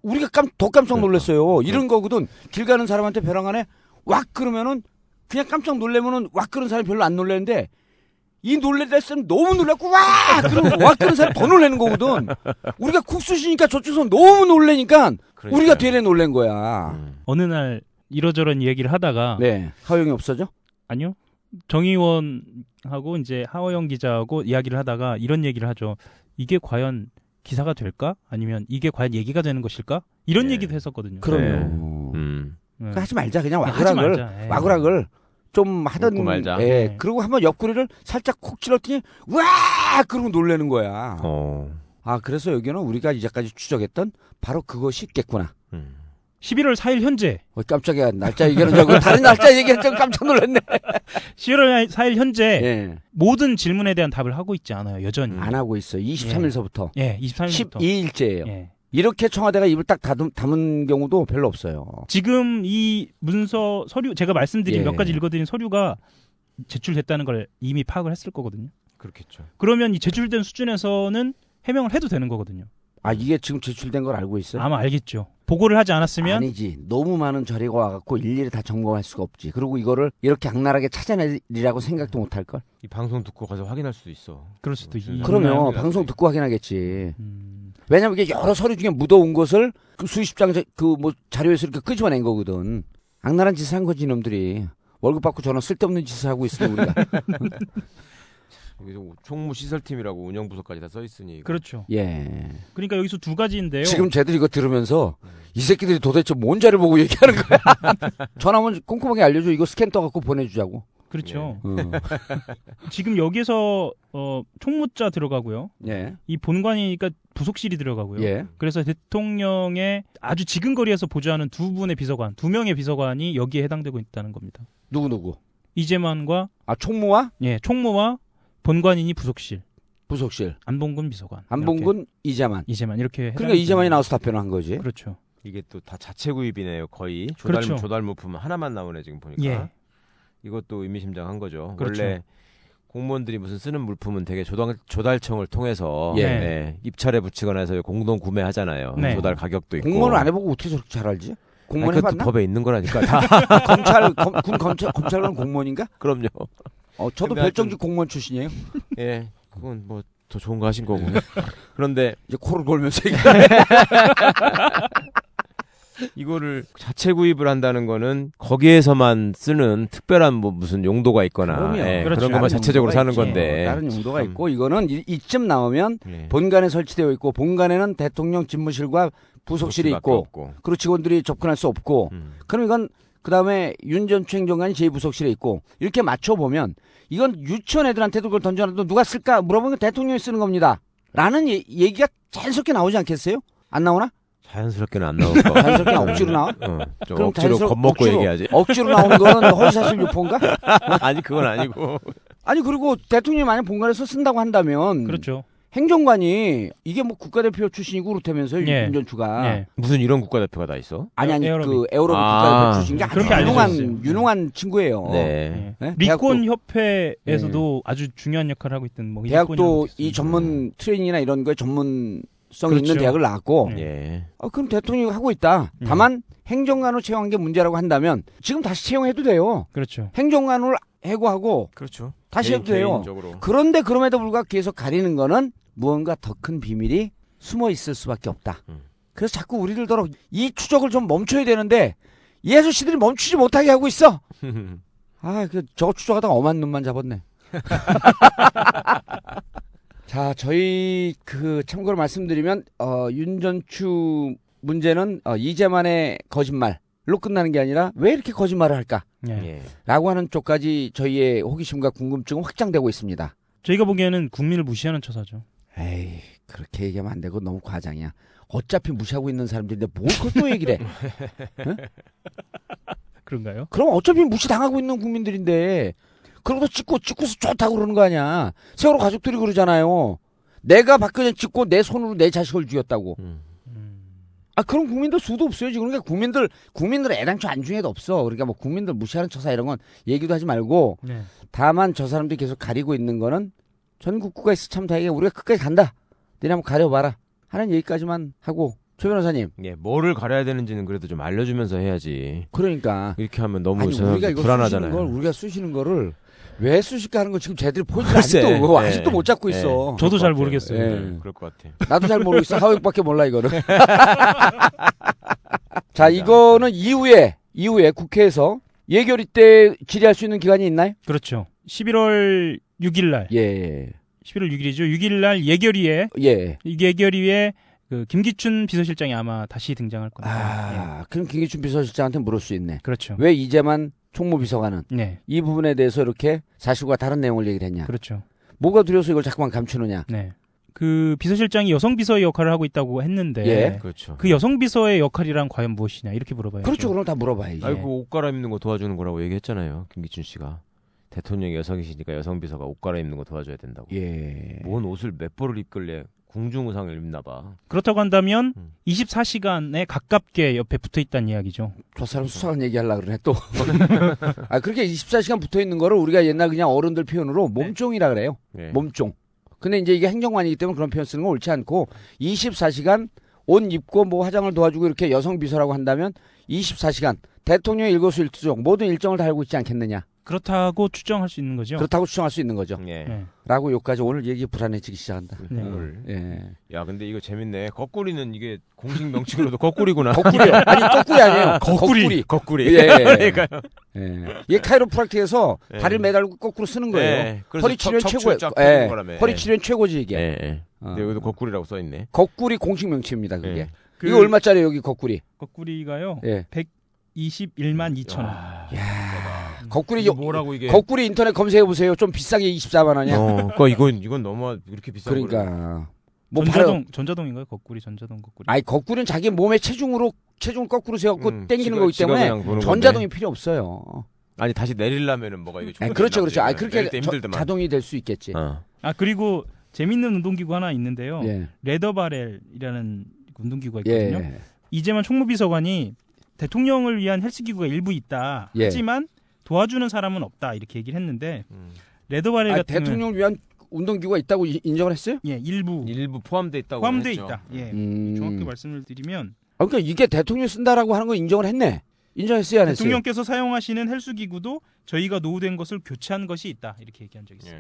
우리가 더 깜짝 놀랐어요. 이런 거거든. 길 가는 사람한테 벼랑 안에 왁 그러면은 그냥 깜짝 놀래면은 왁 그런 사람이 별로 안 놀라는데 이 놀랬다 했으면 너무 놀랐고 와! 그러면 왁 그런 사람이 더 놀라는 거거든. 우리가 국수시니까 저쪽에서 너무 놀래니까 우리가 되레 놀란 거야. 어느 날 이러저런 얘기를 하다가 네. 하호영이 없어져? 아니요. 정의원하고 이제 하호영 기자하고 이야기를 하다가 이런 얘기를 하죠. 이게 과연 기사가 될까? 아니면 이게 과연 얘기가 되는 것일까? 이런 얘기도 했었거든요. 그럼요. 네. 하지 말자. 그냥 하지 말자. 예. 와그락을 좀 하던. 웃고 말자. 예. 네. 그리고 한번 옆구리를 살짝 콕 찔렀더니 와! 그러고 놀라는 거야. 아, 그래서 여기는 우리가 이제까지 추적했던 바로 그것이 있겠구나. 11월 4일 현재. 깜짝이야. 날짜 얘기하는 줄 알고 다른 날짜 얘기하는 줄 깜짝 놀랐네. 11월 4일 현재 예. 모든 질문에 대한 답을 하고 있지 않아요. 여전히. 안 하고 있어요. 23일서부터. 예, 23일부터. 12일째예요. 예. 이렇게 청와대가 입을 딱 담은 경우도 별로 없어요. 지금 이 문서 서류 제가 말씀드린 예. 몇 가지 읽어드린 서류가 제출됐다는 걸 이미 파악을 했을 거거든요. 그렇겠죠. 그러면 이 제출된 수준에서는 해명을 해도 되는 거거든요. 아, 이게 지금 제출된 걸 알고 있어요? 아마 알겠죠. 보고를 하지 않았으면 아니지. 너무 많은 자료가 와갖고 일일이 다 점검할 수가 없지. 그리고 이거를 이렇게 악랄하게 찾아내리라고 생각도 못할 걸. 이 방송 듣고 가서 확인할 수도 있어. 그럴 수도 있고. 그러면 방송 듣고 확인하겠지. 왜냐면 이게 여러 서류 중에 묻어온 것을 그 수십 장 그 뭐 자료에서 이렇게 끄집어낸 거거든. 악랄한 짓을 한 거지 이놈들이. 월급 받고 저런 쓸데없는 짓을 하고 있으면 우리가. 여기서 총무 시설팀이라고 운영부서까지 다 써 있으니. 그렇죠. 예. 그러니까 여기서 두 가지인데요. 지금 쟤들 이거 들으면서 이 새끼들이 도대체 뭔 자를 보고 얘기하는 거야. 전화 한번 꼼꼼하게 알려줘. 이거 스캔 떠갖고 보내주자고. 그렇죠. 지금 여기서 총무자 들어가고요. 예. 이 본관이니까 부속실이 들어가고요. 예. 그래서 대통령의 아주 지근거리에서 보좌하는 두 명의 비서관이 여기에 해당되고 있다는 겁니다. 누구? 이재만과 총무와? 예, 총무와 본관인이 부속실. 안봉근 비서관. 안봉근 이재만 이렇게. 그러니까 이재만이 나와서 답변을 한 거지. 그렇죠. 이게 또 다 자체 구입이네요. 거의 그렇죠. 조달 물품 하나만 나오네 지금 보니까. 예. 이것도 의미심장한 거죠. 그렇죠. 원래 공무원들이 무슨 쓰는 물품은 되게 조달청을 통해서 예. 네, 입찰에 붙이거나 해서 공동 구매하잖아요. 네. 조달 가격도 있고. 공무원을 안 해보고 어떻게 저렇게 잘 알지? 공무원 그것도 해봤나? 법에 있는 거라니까. 다. 검찰관 공무원인가? 그럼요. 저도 근데 별정직 공무원 출신이에요. 예, 그건 뭐 더 좋은 거 하신 거고. 그런데 이제 코를 골면서 이거를 자체 구입을 한다는 거는 거기에서만 쓰는 특별한 뭐 무슨 용도가 있거나 예, 그렇죠. 그런 것만 자체적으로 사는 있지. 건데. 다른 용도가 있고 이거는 이쯤 나오면 예. 본관에 설치되어 있고 본관에는 대통령 집무실과 부속실이 있고 없고. 그리고 직원들이 접근할 수 없고 그럼 이건 그다음에 윤 전 행정관이 제2부속실에 있고 이렇게 맞춰보면 이건 유치원 애들한테도 그걸 던져놔도 누가 쓸까 물어보면 대통령이 쓰는 겁니다. 라는 얘기가 자연스럽게 나오지 않겠어요? 안 나오나? 자연스럽게는 안 나올 거. 자연스럽게 억지로 나와? 좀 그럼 억지로 겁먹고 얘기하지. 억지로 나오는 거는 허위사실 유포인가? 아니 그건 아니고. 아니 그리고 대통령이 만약 본관에서 쓴다고 한다면 그렇죠. 행정관이 이게 뭐 국가대표 출신이고 그렇다면서요. 예. 윤전추가. 예. 무슨 이런 국가대표가 다 있어? 아니 에어로빅. 그 에어로빅 아, 국가대표 출신 게 아주 그렇게 알려져 유능한 친구예요. 네. 네? 리콘 협회에서도 아주 중요한 역할을 하고 있던 뭐 대학도 이 전문 트레이닝이나 이런 거에 전문성 그렇죠. 있는 대학을 나왔고 예. 그럼 대통령이 하고 있다. 다만 행정관으로 채용한 게 문제라고 한다면 지금 다시 채용해도 돼요. 그렇죠. 행정관을 해고하고 그렇죠. 다시 해도 돼요. 개인적으로. 그런데 그럼에도 불구하고 계속 가리는 거는 무언가 더 큰 비밀이 숨어 있을 수밖에 없다. 그래서 자꾸 우리들더러 이 추적을 좀 멈춰야 되는데 이 아저씨들이 멈추지 못하게 하고 있어. 저거 추적하다가 엄한 놈만 잡았네. 자, 저희 참고로 말씀드리면 윤전추 문제는 이재만의 거짓말로 끝나는 게 아니라 왜 이렇게 거짓말을 할까? 예. 라고 하는 쪽까지 저희의 호기심과 궁금증은 확장되고 있습니다. 저희가 보기에는 국민을 무시하는 처사죠. 에이, 그렇게 얘기하면 안 되고 너무 과장이야. 어차피 무시하고 있는 사람들인데 뭘 그걸 또 얘기를 해? 응? 그런가요? 그럼 어차피 무시당하고 있는 국민들인데 그러고서 찍고서 좋다고 그러는 거 아니야. 세월호 가족들이 그러잖아요. 내가 박근혜 찍고 내 손으로 내 자식을 죽였다고. 그런 국민들 수도 없어요. 지금 그러니까 국민들 애당초 안중에도 없어. 그러니까 뭐 국민들 무시하는 처사 이런 건 얘기도 하지 말고 네. 다만 저 사람들이 계속 가리고 있는 거는 전국구가 있어 참 다행이야. 우리가 끝까지 간다. 너네 한번 가려봐라. 하는 얘기까지만 하고 최 변호사님. 예, 뭐를 가려야 되는지는 그래도 좀 알려주면서 해야지. 그러니까 이렇게 하면 너무 우리가 이거 불안하잖아요. 우리가 쑤시는 거를 왜 쑤실까 하는 거 지금 쟤들이 포인트를 글쎄, 아직도 못 잡고 있어. 저도 잘 모르겠어요. 예. 그럴 것 같아. 나도 잘 모르겠어. 하우익밖에 몰라 이거는. 자, 이거는 이후에 국회에서 예결위 때 질의할 수 있는 기간이 있나요? 그렇죠. 11월 6일 날. 예. 11월 6일이죠. 6일 날 예결위에 예. 이 예결위에 김기춘 비서실장이 아마 다시 등장할 겁니다. 그럼 김기춘 비서실장한테 물을 수 있네. 그렇죠. 왜 이재만 총무비서관은 네. 이 부분에 대해서 이렇게 사실과 다른 내용을 얘기를 했냐? 그렇죠. 뭐가 두려워서 이걸 자꾸만 감추느냐? 네. 그 비서실장이 여성 비서의 역할을 하고 있다고 했는데 예. 그렇죠. 그 여성 비서의 역할이란 과연 무엇이냐 이렇게 물어봐야죠. 그렇죠. 그럼 다 물어봐야지. 아이고 옷 갈아입는 거 도와주는 거라고 얘기했잖아요. 김기춘 씨가. 대통령이 여성이시니까 여성 비서가 옷 갈아입는 거 도와줘야 된다고. 예. 뭔 옷을 몇 벌을 입길래 궁중 의상을 입나 봐. 그렇다고 한다면 24시간에 가깝게 옆에 붙어 있다는 이야기죠. 저 사람 수상한 얘기 하려고 그러네 또. 그렇게 24시간 붙어 있는 거를 우리가 옛날 그냥 어른들 표현으로 몸종이라 그래요. 네. 몸종. 근데 이제 이게 행정관이기 때문에 그런 표현 쓰는 건 옳지 않고 24시간 옷 입고 뭐 화장을 도와주고 이렇게 여성 비서라고 한다면 24시간 대통령의 일거수일투족 모든 일정을 다 알고 있지 않겠느냐. 그렇다고 추정할 수 있는 거죠. 그렇다고 추정할 수 있는 거죠. 예. 네. 라고 여기까지 오늘 얘기 불안해지기 시작한다. 네. 예. 야, 근데 이거 재밌네. 거꾸리는 이게 공식 명칭으로도 거꾸리구나. 거꾸리요. 아니, 거꾸리 아니에요. 거꾸리. 거꾸리. 예. 그러니까요. 예. 이게 카이로프락틱에서 예. 다리를 매달고 거꾸로 쓰는 거예요. 예. 그래서 허리 치료는 최고예요. 허리 치료는 최고지 이게. 예. 근데 여기도 거꾸리라고 써 있네. 거꾸리 공식 명칭입니다, 그게. 예. 이거 얼마짜리 여기 거꾸리? 거꾸리가요. 예. 121만 2천 원. 거꾸리 이게 뭐라고 이게? 거꾸리 인터넷 검색해 보세요. 좀 비싸게 24만 원이야. 그러니까 이건 너무 이렇게 비싼 거를. 그러니까 전자동인가요? 거꾸리 전자동 거꾸리. 아니 거꾸리는 자기 몸의 체중을 거꾸로 세웠고 당기는 거기 때문에 지가 전자동이 필요 없어요. 아니 다시 내리려면은 뭐가 이게 아니, 그렇죠. 아 그렇게 힘들더만. 자동이 될 수 있겠지. 그리고 재밌는 운동기구 하나 있는데요. 예. 레더바렐이라는 운동기구가 있거든요. 예. 이재만 총무비서관이 대통령을 위한 헬스기구가 일부 있다. 예. 하지만 도와주는 사람은 없다. 이렇게 얘기를 했는데 레더바렐 같은 대통령을 위한 운동기구가 있다고 인정을 했어요? 예, 일부 포함돼 있다고 포함돼 했죠. 있다. 예. 정확히 말씀을 드리면 그러니까 이게 대통령이 쓴다라고 하는 거 인정을 했네. 인정했어요, 안 했어요? 대통령께서 사용하시는 헬스기구도 저희가 노후된 것을 교체한 것이 있다. 이렇게 얘기한 적이 있어요.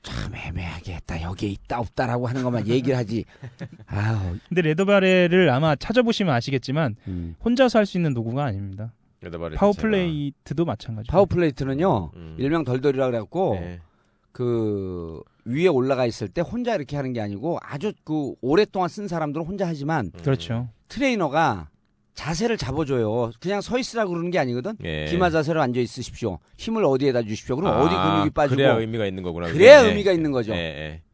참 애매하게 했다. 여기에 있다 없다라고 하는 것만 얘기를 하지. 아우. 근데 레더바렐을 아마 찾아보시면 아시겠지만 혼자서 할 수 있는 도구가 아닙니다. 파워플레이트도 마찬가지고. 파워플레이트는요. 일명 덜덜이라 그래갖고 그 위에 올라가 있을 때 혼자 이렇게 하는 게 아니고 아주 그 오랫동안 쓴 사람들은 혼자 하지만 그렇죠. 트레이너가 자세를 잡아줘요. 그냥 서 있으라고 그러는 게 아니거든. 기마 자세로 앉아 있으십시오. 힘을 어디에다 주십시오. 그럼 어디 근육이 빠지고. 그래야 의미가 있는 거구나. 그래야 의미가 있는 거죠.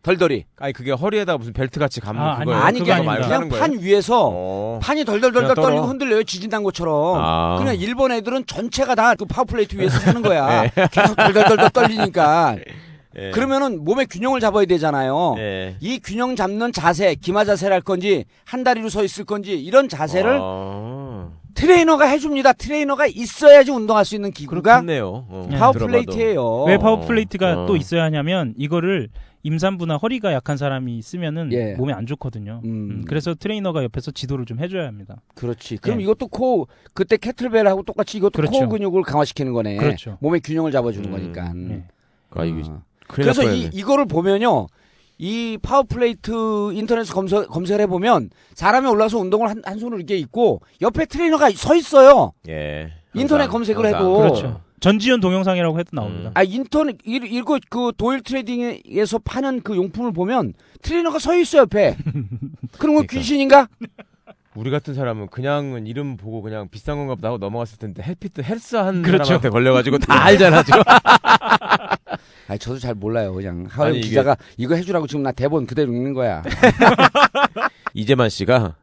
덜덜이. 아니 그게 허리에다 무슨 벨트 같이 감는 그거 아니 그냥 판 위에서 판이 덜덜덜덜 떨리고 흔들려요. 지진난 것처럼. 그냥 일본 애들은 전체가 다 그 파워플레이트 위에서 사는 거야. 계속 덜덜덜덜 떨리니까. 그러면은 몸의 균형을 잡아야 되잖아요. 이 균형 잡는 자세, 기마 자세를 할 건지 한 다리로 서 있을 건지 이런 자세를 트레이너가 해줍니다. 트레이너가 있어야지 운동할 수 있는 기구가 파워플레이트예요. 왜 파워플레이트가 또 있어야 하냐면 이거를 임산부나 허리가 약한 사람이 쓰면은 몸에 안 좋거든요. 그래서 트레이너가 옆에서 지도를 좀 해줘야 합니다. 그렇지. 그럼 이것도 그때 캐틀벨하고 똑같이 이것도 그렇죠. 코어 근육을 강화시키는 거네. 그렇죠. 몸의 균형을 잡아주는 거니까. 그래서 이거를 보면요. 이 파워플레이트 인터넷에서 검색을 해보면 사람이 올라서 운동을 한 손으로 이렇게 있고 옆에 트레이너가 서 있어요. 인터넷 검색을 해도. 그렇죠. 전지현 동영상이라고 해도 나옵니다. 인터넷 이거 그 도일 트레이딩에서 파는 그 용품을 보면 트레이너가 서 있어요 옆에. 그런 거 귀신인가? 우리 같은 사람은 그냥은 이름 보고 그냥 비싼 건가 보다 하고 넘어갔을 텐데 헬스한 사람한테 걸려가지고 다 알잖아 지금. 아니 저도 잘 몰라요. 그냥 하은 기자가 이거 해주라고 지금 나 대본 그대로 읽는 거야. 이재만 씨가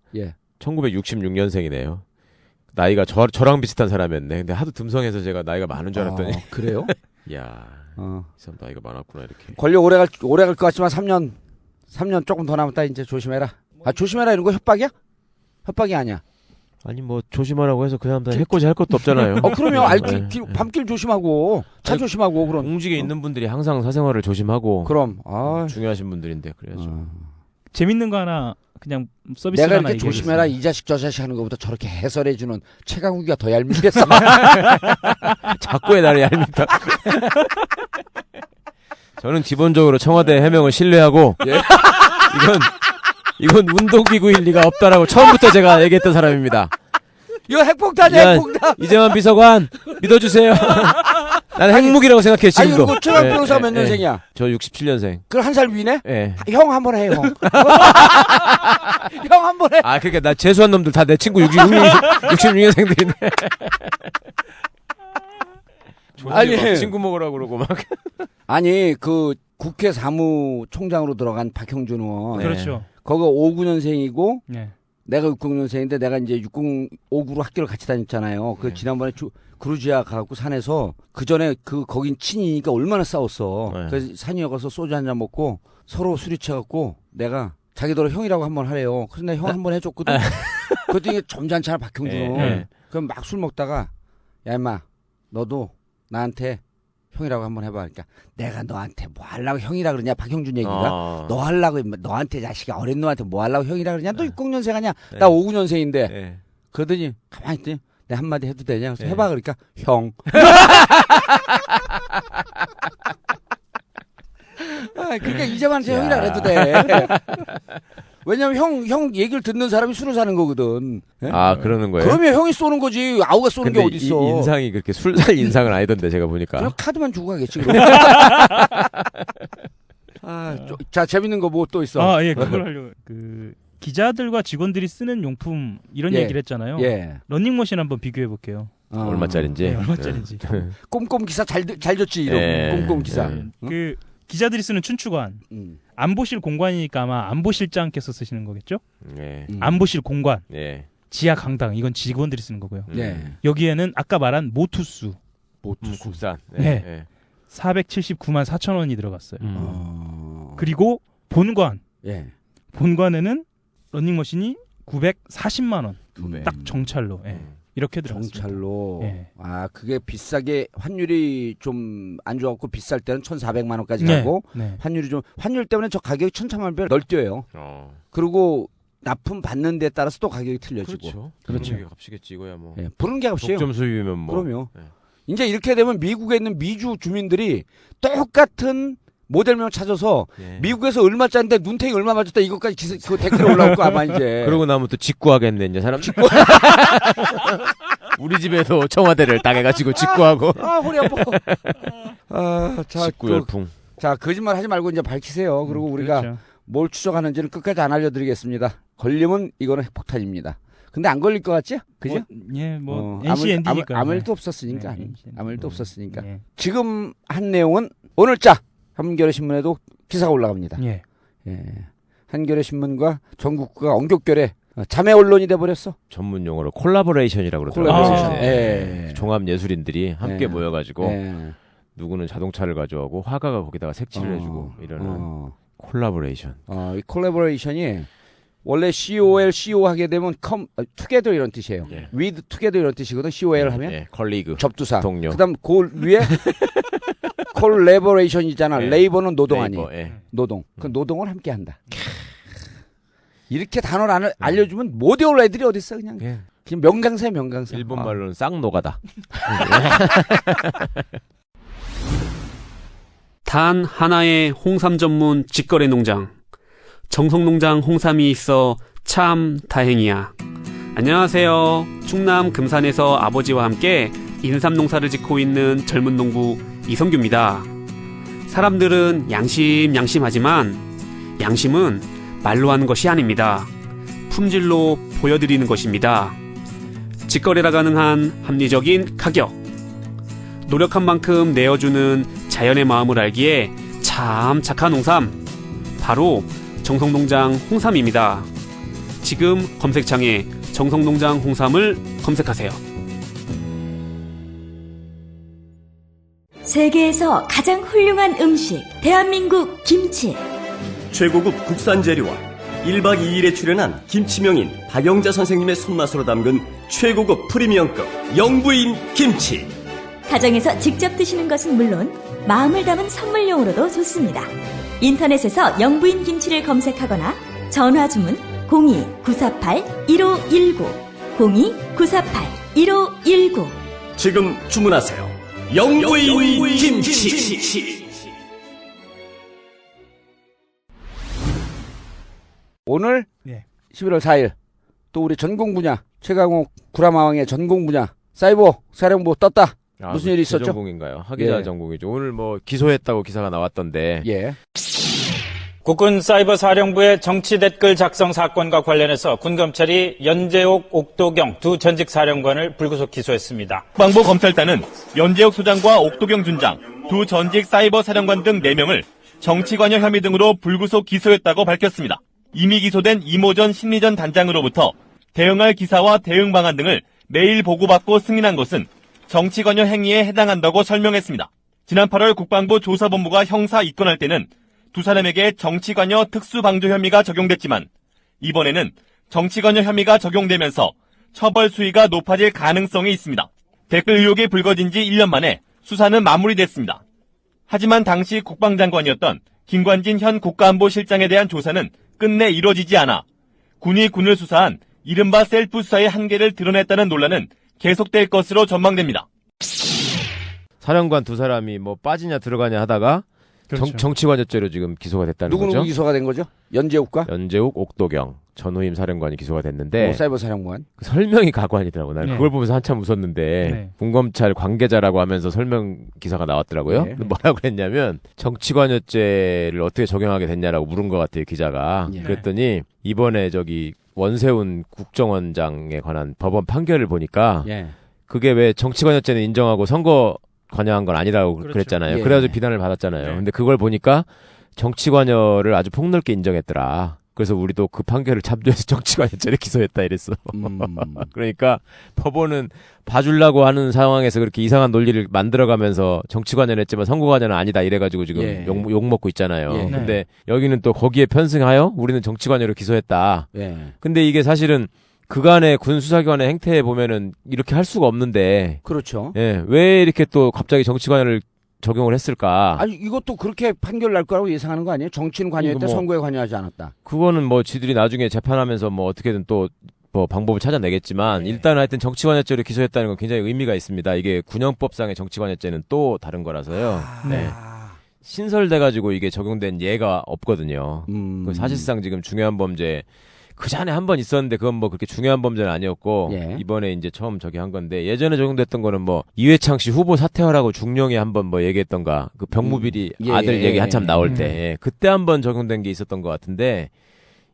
1966년생이네요. 나이가 저랑 비슷한 사람이었네. 근데 하도 듬성해서 제가 나이가 많은 줄 알았더니. 그래요? 이야, 이 사람 나이가 많았구나 이렇게. 권력 오래 갈 것 같지만 3년 조금 더 남았다. 이제 조심해라. 조심해라 이런 거 협박이야? 협박이 아니야. 아니 뭐 조심하라고 해서 그 사람들 해코지 할 것도 없잖아요. 그러면 밤길 조심하고 차 조심하고 그런. 공직에 있는 분들이 항상 사생활을 조심하고. 그럼 중요하신 분들인데 그래야죠. 재밌는 거 하나 그냥 서비스 내가 하나 이렇게 조심해라 이 자식 저 자식 하는 것보다 저렇게 해설해주는 최강욱이가 더 얄밉겠어. 자꾸 왜 나를 얄밉다. 저는 기본적으로 청와대 해명을 신뢰하고 이건 운동기구일 리가 없다라고 처음부터 제가 얘기했던 사람입니다. 이거 핵폭탄이야, 핵폭탄. 이재만 비서관 믿어주세요. 나는 핵무기라고 생각해 지금도. 아니, 최강 변호사가 몇 년생이야? 저 67년생. 그럼 한 살 위네? 네. 형 한번 해, 형. 형 한번 해. 그러니까 나 재수한 놈들 다 내 친구 66년생들이네. 아니 친구 먹으라고 그러고 막. 아니 그 국회 사무총장으로 들어간 박형준 의원. 그렇죠. 거기가 59년생이고 내가 60년생인데 내가 이제 59로 학교를 같이 다녔잖아요. 그 지난번에 그루지아 가갖고 산에서 그 전에 거긴 친이니까 얼마나 싸웠어. 그래서 산에 가서 소주 한잔 먹고 서로 술이 취해갖고 내가 자기들 형이라고 한번 하래요. 그래서 내가 형 한번 해줬거든. 그랬더니 점잖잖아 박형준은. 그럼 막 술 먹다가 야 임마 너도 나한테 형이라고 한번 해봐. 그러니까 내가 너한테 뭐 하려고 형이라 그러냐 박형준 얘기가. 너 하려고 너한테 자식아 어린 놈한테 뭐 하려고 형이라 그러냐. 너 60년생 아니야. 나 59년생인데. 그러더니 가만히 있더니 내 한마디 해도 되냐. 그래서 해봐. 그러니까 형. 그러니까 이제만한테 형이라 그래도 돼. 왜냐면 형 얘기를 듣는 사람이 술을 사는 거거든. 예? 아, 그러는 거예요? 그러면 형이 쏘는 거지. 아우가 쏘는 게 근데 어딨어. 인상이 그렇게 술 살 인상은 아니던데, 제가 보니까. 그럼 카드만 주고 가겠지. 자, 재밌는 거 뭐 또 있어? 아, 예, 그걸 하려고. 기자들과 직원들이 쓰는 용품 이런 예. 얘기를 했잖아요. 예. 러닝머신 한번 비교해 볼게요. 얼마짜린지. 네, 얼마짜린지. 꼼꼼 기사 잘 줬지 이런 예. 꼼꼼 기사. 그 기자들이 쓰는 춘추관. 안보실 공관이니까 아마 안보실장께서 쓰시는 거겠죠? 네. 안보실 공관. 네. 지하 강당. 이건 직원들이 쓰는 거고요. 네. 여기에는 아까 말한 모투수. 국산. 네. 네. 479만 4천 원이 들어갔어요. 그리고 본관. 예. 본관에는 러닝머신이 940만 원. 딱 정찰로. 예. 이렇게 들어갔습니다. 정찰로. 예. 아, 그게 비싸게 환율이 좀 안 좋았고 비쌀 때는 1,400만 원까지 네. 가고 네. 환율 때문에 저 가격이 천차만별 널뛰어요. 그리고 납품 받는 데 따라서 또 가격이 틀려지고. 그렇죠. 값이겠지 이거야 뭐. 예, 부르는 게 값이에요. 독점 수입이면 뭐. 그럼요. 이제 이렇게 되면 미국에 있는 미주 주민들이 똑같은 모델명 찾아서 미국에서 얼마짜리인데 눈탱이 얼마 맞았다 이것까지 그 댓글에 올라올 거 아마 이제. 그러고 나면 또 직구하겠네 이제 사람. 우리 집에도 청와대를 당해가지고 직구하고. 아 허리 아파. 자, 직구 열풍. 자 거짓말 하지 말고 이제 밝히세요. 그리고 우리가 그렇죠. 뭘 추적하는지는 끝까지 안 알려드리겠습니다. 걸리면 이거는 핵폭탄입니다. 근데 안 걸릴 것 같지? 그죠? NCND니까. 아무 일도 없었으니까. 네, 아무 일도 없었으니까. 네. 지금 한 내용은 오늘자 한겨레 신문에도 기사가 올라갑니다. 예. 한겨레 신문과 전국구가 언격결에 자매 언론이 돼버렸어. 전문 용어로 콜라보레이션이라고 그러더라고요. 예. 종합 예술인들이 함께 예. 모여가지고 예. 누구는 자동차를 가져오고 화가가 거기다가 색칠을 해주고 이러는 콜라보레이션. 이 콜라보레이션이 원래 COL 하게 되면 together 이런 뜻이에요. with together 이런 뜻이거든. COL 하면 컬리그, 접두사. 동료. 그다음 그 위에 콜래보레이션이잖아. 레이버는 노동 아니에요. 노동. 그 노동을 함께 한다. 이렇게 단어를 알려주면 못 외울 애들이 어딨어 그냥. 그냥 명강사야 명강사. 일본 말로는 쌍노가다. 단 하나의 홍삼 전문 직거래 농장. 정성농장 홍삼이 있어 참 다행이야. 안녕하세요. 충남 금산에서 아버지와 함께 인삼 농사를 짓고 있는 젊은 농부 이성규입니다. 사람들은 양심하지만 양심은 말로 하는 것이 아닙니다. 품질로 보여드리는 것입니다. 직거래라 가능한 합리적인 가격. 노력한 만큼 내어주는 자연의 마음을 알기에 참 착한 홍삼. 바로 정성농장 홍삼입니다. 지금 검색창에 정성농장 홍삼을 검색하세요. 세계에서 가장 훌륭한 음식, 대한민국 김치. 최고급 국산 재료와 1박 2일에 출연한 김치명인 박영자 선생님의 손맛으로 담근 최고급 프리미엄급 영부인 김치. 가정에서 직접 드시는 것은 물론 마음을 담은 선물용으로도 좋습니다. 인터넷에서 영부인 김치를 검색하거나 전화 주문 02-948-1519 02-948-1519 지금 주문하세요. 영부인 김치. 오늘 11월 4일 또 우리 전공 분야 최강욱 구라마왕의 전공 분야 사이버 사령부 떴다. 무슨 일이 있었죠? 전공인가요? 하기자 전공이죠. 오늘 뭐 기소했다고 기사가 나왔던데. 국군 사이버 사령부의 정치 댓글 작성 사건과 관련해서 군검찰이 연재옥, 옥도경 두 전직 사령관을 불구속 기소했습니다. 국방부 검찰단은 연재옥 소장과 옥도경 준장, 두 전직 사이버 사령관 등 4명을 정치관여 혐의 등으로 불구속 기소했다고 밝혔습니다. 이미 기소된 이모전 심리전 단장으로부터 대응할 기사와 대응 방안 등을 매일 보고받고 승인한 것은 정치관여 행위에 해당한다고 설명했습니다. 지난 8월 국방부 조사본부가 형사 입건할 때는 두 사람에게 정치관여 특수방조 혐의가 적용됐지만 이번에는 정치관여 혐의가 적용되면서 처벌 수위가 높아질 가능성이 있습니다. 댓글 의혹이 불거진 지 1년 만에 수사는 마무리됐습니다. 하지만 당시 국방장관이었던 김관진 현 국가안보실장에 대한 조사는 끝내 이뤄지지 않아 군이 군을 수사한 이른바 셀프 수사의 한계를 드러냈다는 논란은 계속될 것으로 전망됩니다. 사령관 두 사람이 뭐 빠지냐 들어가냐 하다가 그렇죠. 정치관여죄로 지금 기소가 됐다는 거죠. 누구 기소가 된 거죠? 연재욱과? 연재욱, 옥도경, 전후임 사령관이 기소가 됐는데 사이버 사령관. 그 설명이 가관이더라고. 난 네. 그걸 보면서 한참 웃었는데 네. 군검찰 관계자라고 하면서 설명 기사가 나왔더라고요. 네. 뭐라고 그랬냐면 정치관여죄를 어떻게 적용하게 됐냐라고 물은 것 같아요, 기자가. 네. 그랬더니 이번에 저기 원세훈 국정원장에 관한 법원 판결을 보니까 예. 그게 왜 정치관여죄는 인정하고 선거 관여한 건 아니라고 그렇죠. 그랬잖아요. 예. 그래가지고 비난을 받았잖아요. 네. 근데 그걸 보니까 정치관여를 아주 폭넓게 인정했더라. 그래서 우리도 그 판결을 참조해서 정치관여죄를 기소했다 이랬어. 그러니까 법원은 봐주려고 하는 상황에서 그렇게 이상한 논리를 만들어가면서 정치관여는 했지만 선거관여는 아니다 이래가지고 지금 예. 욕먹고 있잖아요. 예. 근데 여기는 또 거기에 편승하여 우리는 정치관여를 기소했다. 예. 근데 이게 사실은 그간의 군 수사기관의 행태에 보면은 이렇게 할 수가 없는데. 그렇죠. 예, 왜 이렇게 또 갑자기 정치관여를 적용을 했을까? 아니 이것도 그렇게 판결 날 거라고 예상하는 거 아니에요? 정치는 관여했다, 뭐, 선거에 관여하지 않았다. 그거는 뭐 지들이 나중에 재판하면서 뭐 어떻게든 또 뭐 방법을 찾아내겠지만 네. 일단 하여튼 정치관여죄를 기소했다는 건 굉장히 의미가 있습니다. 이게 군형법상의 정치관여죄는 또 다른 거라서요. 네. 신설돼가지고 이게 적용된 예가 없거든요. 그 사실상 지금 중요한 범죄 그 전에 한 번 있었는데 그건 뭐 그렇게 중요한 범죄는 아니었고 예. 이번에 이제 처음 저기 한 건데 예전에 적용됐던 거는 뭐 이회창 씨 후보 사퇴하라고 중령이 한번 뭐 얘기했던가 그 병무비리 예, 아들 예, 얘기 한참 나올 때 예. 그때 한번 적용된 게 있었던 것 같은데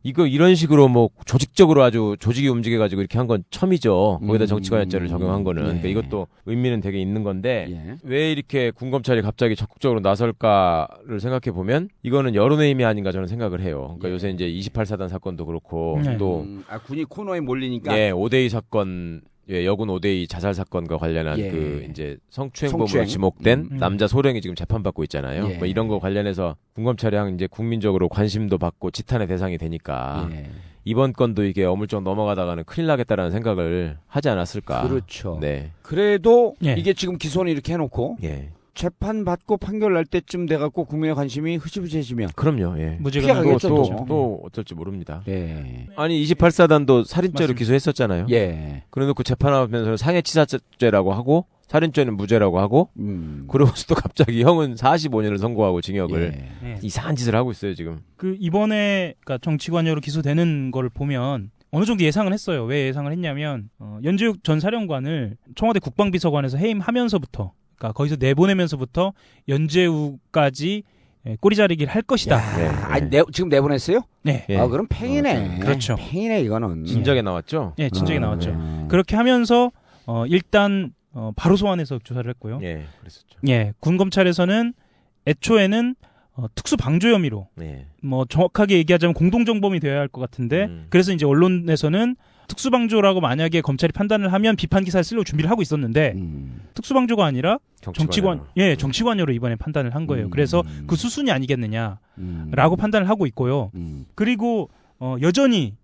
이거 이런 식으로 뭐 조직적으로 아주 조직이 움직여가지고 이렇게 한 건 처음이죠. 거기다 정치관여죄를 적용한 거는 그러니까 이것도 의미는 되게 있는 건데 예. 왜 이렇게 군검찰이 갑자기 적극적으로 나설까를 생각해 보면 이거는 여론의 힘이 아닌가 저는 생각을 해요. 그러니까 요새 이제 28사단 사건도 그렇고 또 군이 코너에 몰리니까 예, 5대2 사건 예, 여군 5대2 자살 사건과 관련한 예. 그 이제 성추행범으로 성추행. 지목된 남자 소령이 지금 재판받고 있잖아요. 예. 뭐 이런 거 관련해서 군검찰이 이제 국민적으로 관심도 받고 지탄의 대상이 되니까 예. 이번 건도 이게 어물쩍 넘어가다가는 큰일 나겠다라는 생각을 하지 않았을까. 그렇죠. 네. 그래도 예. 이게 지금 기소는 이렇게 해놓고 예. 재판 받고 판결 날 때쯤 돼갖고 국민의 관심이 흐지부지해지면 그럼요. 예. 무죄가 피해가겠죠. 또 어쩔지 모릅니다. 예. 아니 28사단도 살인죄로 맞습니다. 기소했었잖아요. 예. 그래놓고 재판하면서 상해치사죄라고 하고 살인죄는 무죄라고 하고 그러고서 또 갑자기 형은 45년을 선고하고 징역을 예. 이상한 짓을 하고 있어요 지금. 그 이번에 그러니까 정치관여로 기소되는 걸 보면 어느 정도 예상은 했어요. 왜 예상을 했냐면 연재욱 전 사령관을 청와대 국방비서관에서 해임하면서부터 그러니까 거기서 내보내면서부터 연재욱까지 꼬리자르기를 할 것이다. 네. 아니, 지금 내보냈어요? 네. 예. 아, 그럼 팽이네. 그렇죠. 팽이네, 이거는. 진작에 나왔죠? 예, 진작에 나왔죠. 그렇게 하면서 일단 바로 소환해서 조사를 했고요. 예, 그랬었죠. 예, 군검찰에서는 애초에는 특수 방조 혐의로 뭐 정확하게 얘기하자면 공동정범이 되어야 할 것 같은데 그래서 이제 언론에서는 특수방조라고 만약에 검찰이 판단을 하면 비판 기사를 쓰려고 준비를 하고 있었는데 특수방조가 아니라 정치관여로 이번에 판단을 한 거예요. 그래서 그 수순이 아니겠느냐라고 판단을 하고 있고요. 그리고 여전히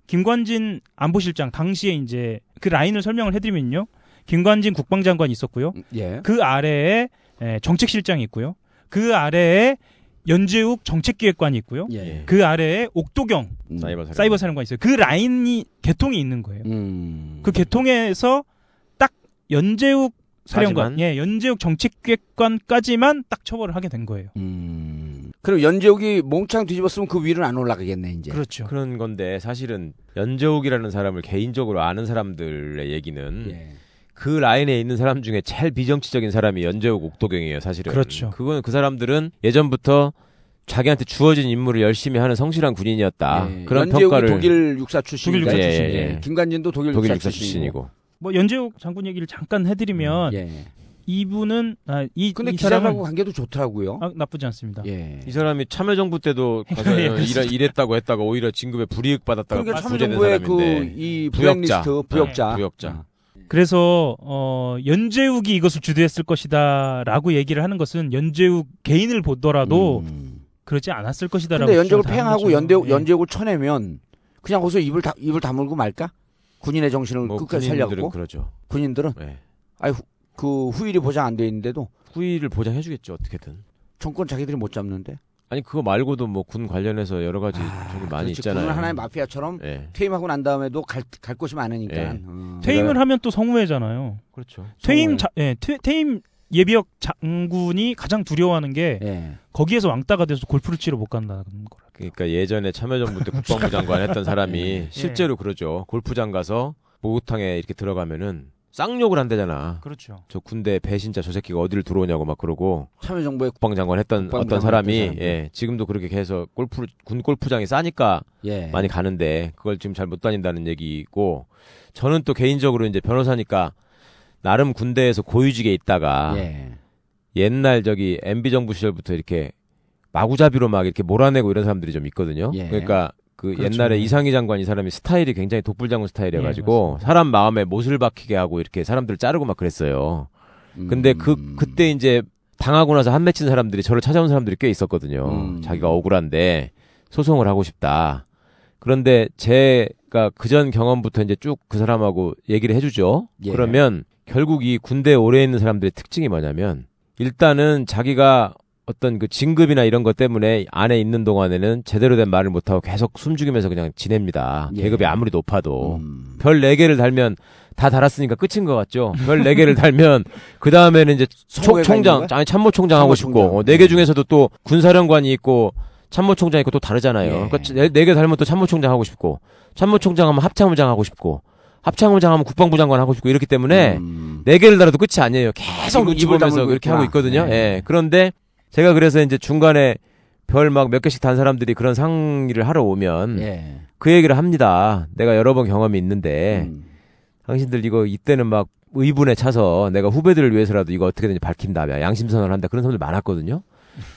김관진 안보실장 당시에 이제 그 라인을 설명을 해드리면요. 김관진 국방장관이 있었고요. 예. 그 아래에 정책실장이 있고요. 그 아래에 연재욱 정책기획관이 있고요. 예. 그 아래에 옥도경 사이버 사령관이 있어요. 그 라인이 계통이 있는 거예요. 그 계통에서 딱 연재욱 사령관, 연재욱 정책기획관까지만 딱 처벌을 하게 된 거예요. 그럼 연재욱이 몽창 뒤집었으면 그 위로는 안 올라가겠네 이제. 그렇죠. 그런 건데 사실은 연재욱이라는 사람을 개인적으로 아는 사람들의 얘기는 그 라인에 있는 사람 중에 제일 비정치적인 사람이 연재욱 옥도경이에요, 사실은. 그렇죠. 그건 그 사람들은 예전부터 자기한테 주어진 임무를 열심히 하는 성실한 군인이었다. 그런 연재욱이 평가를 독일 육사 출신이고, 예. 김관진도 독일 육사 출신이고. 뭐 연재욱 장군 얘기를 잠깐 해드리면 이분은 근데 이 기자하고 사람은 관계도 좋더라고요. 나쁘지 않습니다. 이 사람이 참여정부 때도 가서 일했다고 했다가 오히려 진급에 불이익 받았다가 그러니까 구제된 참여정부의 사람인데 이 블랙리스트 부역자. 그래서 연재욱이 이것을 주도했을 것이다라고 얘기를 하는 것은 연재욱 개인을 보더라도 그러지 않았을 것이다라고. 근데 연재욱을 팽하고 연재욱을 쳐내면 그냥 거기서 입을 다물고 말까? 군인의 정신을 끝까지 살려고. 그러죠. 군인들은. 아니 그 후일이 보장 안 돼 있는데도 후일을 보장해주겠죠 어떻게든. 정권 자기들이 못 잡는데. 아니 그거 말고도 뭐 군 관련해서 여러 가지 저기 많이 있잖아요. 군은 하나의 마피아처럼 퇴임하고 난 다음에도 갈 곳이 많으니까. 퇴임을 하면 또 성우회잖아요. 그렇죠. 퇴임 예비역 장군이 가장 두려워하는 게 예. 거기에서 왕따가 돼서 골프를 치러 못 간다는 거라. 그러니까 예전에 참여정부 때 국방부 장관 했던 사람이 실제로 그러죠. 골프장 가서 목욕탕에 이렇게 들어가면은 쌍욕을 한대잖아. 그렇죠. 저 군대 배신자 저 새끼가 어디를 들어오냐고 막 그러고 참여정부의 국방장관 했던 어떤 사람이 지금도 그렇게 해서 군 골프장이 싸니까 많이 가는데 그걸 지금 잘 못 다닌다는 얘기고 저는 또 개인적으로 이제 변호사니까 나름 군대에서 고위직에 있다가 옛날 저기 MB 정부 시절부터 이렇게 마구잡이로 막 이렇게 몰아내고 이런 사람들이 좀 있거든요. 그러니까 그 그렇죠. 옛날에 이상희 장관 이 사람이 스타일이 굉장히 독불장군 스타일이어가지고 사람 마음에 못을 박히게 하고 이렇게 사람들 자르고 막 그랬어요. 근데 그때 이제 당하고 나서 한 맺힌 사람들이 저를 찾아온 사람들이 꽤 있었거든요. 자기가 억울한데 소송을 하고 싶다. 그런데 제가 그전 경험부터 이제 쭉 그 사람하고 얘기를 해주죠. 그러면 결국 이 군대에 오래 있는 사람들의 특징이 뭐냐면 일단은 자기가 어떤 그 진급이나 이런 것 때문에 안에 있는 동안에는 제대로 된 말을 못하고 계속 숨죽이면서 그냥 지냅니다. 계급이 아무리 높아도. 별 4개를 달면 다 달았으니까 끝인 것 같죠. 별 4개를 달면 그 다음에는 이제 총장, 아니 참모총장 하고 싶고 4개 중에서도 또 군사령관이 있고 참모총장 있고 또 다르잖아요. 그러니까 4개 달면 또 참모총장 하고 싶고 참모총장 하면 합참의장 하고 싶고 합참의장 하면 국방부 장관 하고 싶고 이렇기 때문에 4개를 달아도 끝이 아니에요. 계속 눈치 보면서 그렇게 하고 있거든요. 그런데 제가 그래서 이제 중간에 별 막 몇 개씩 단 사람들이 그런 상의를 하러 오면 그 얘기를 합니다. 내가 여러 번 경험이 있는데 당신들 이거 이때는 막 의분에 차서 내가 후배들을 위해서라도 이거 어떻게든지 밝힌다며 양심선언을 한다. 그런 사람들 많았거든요.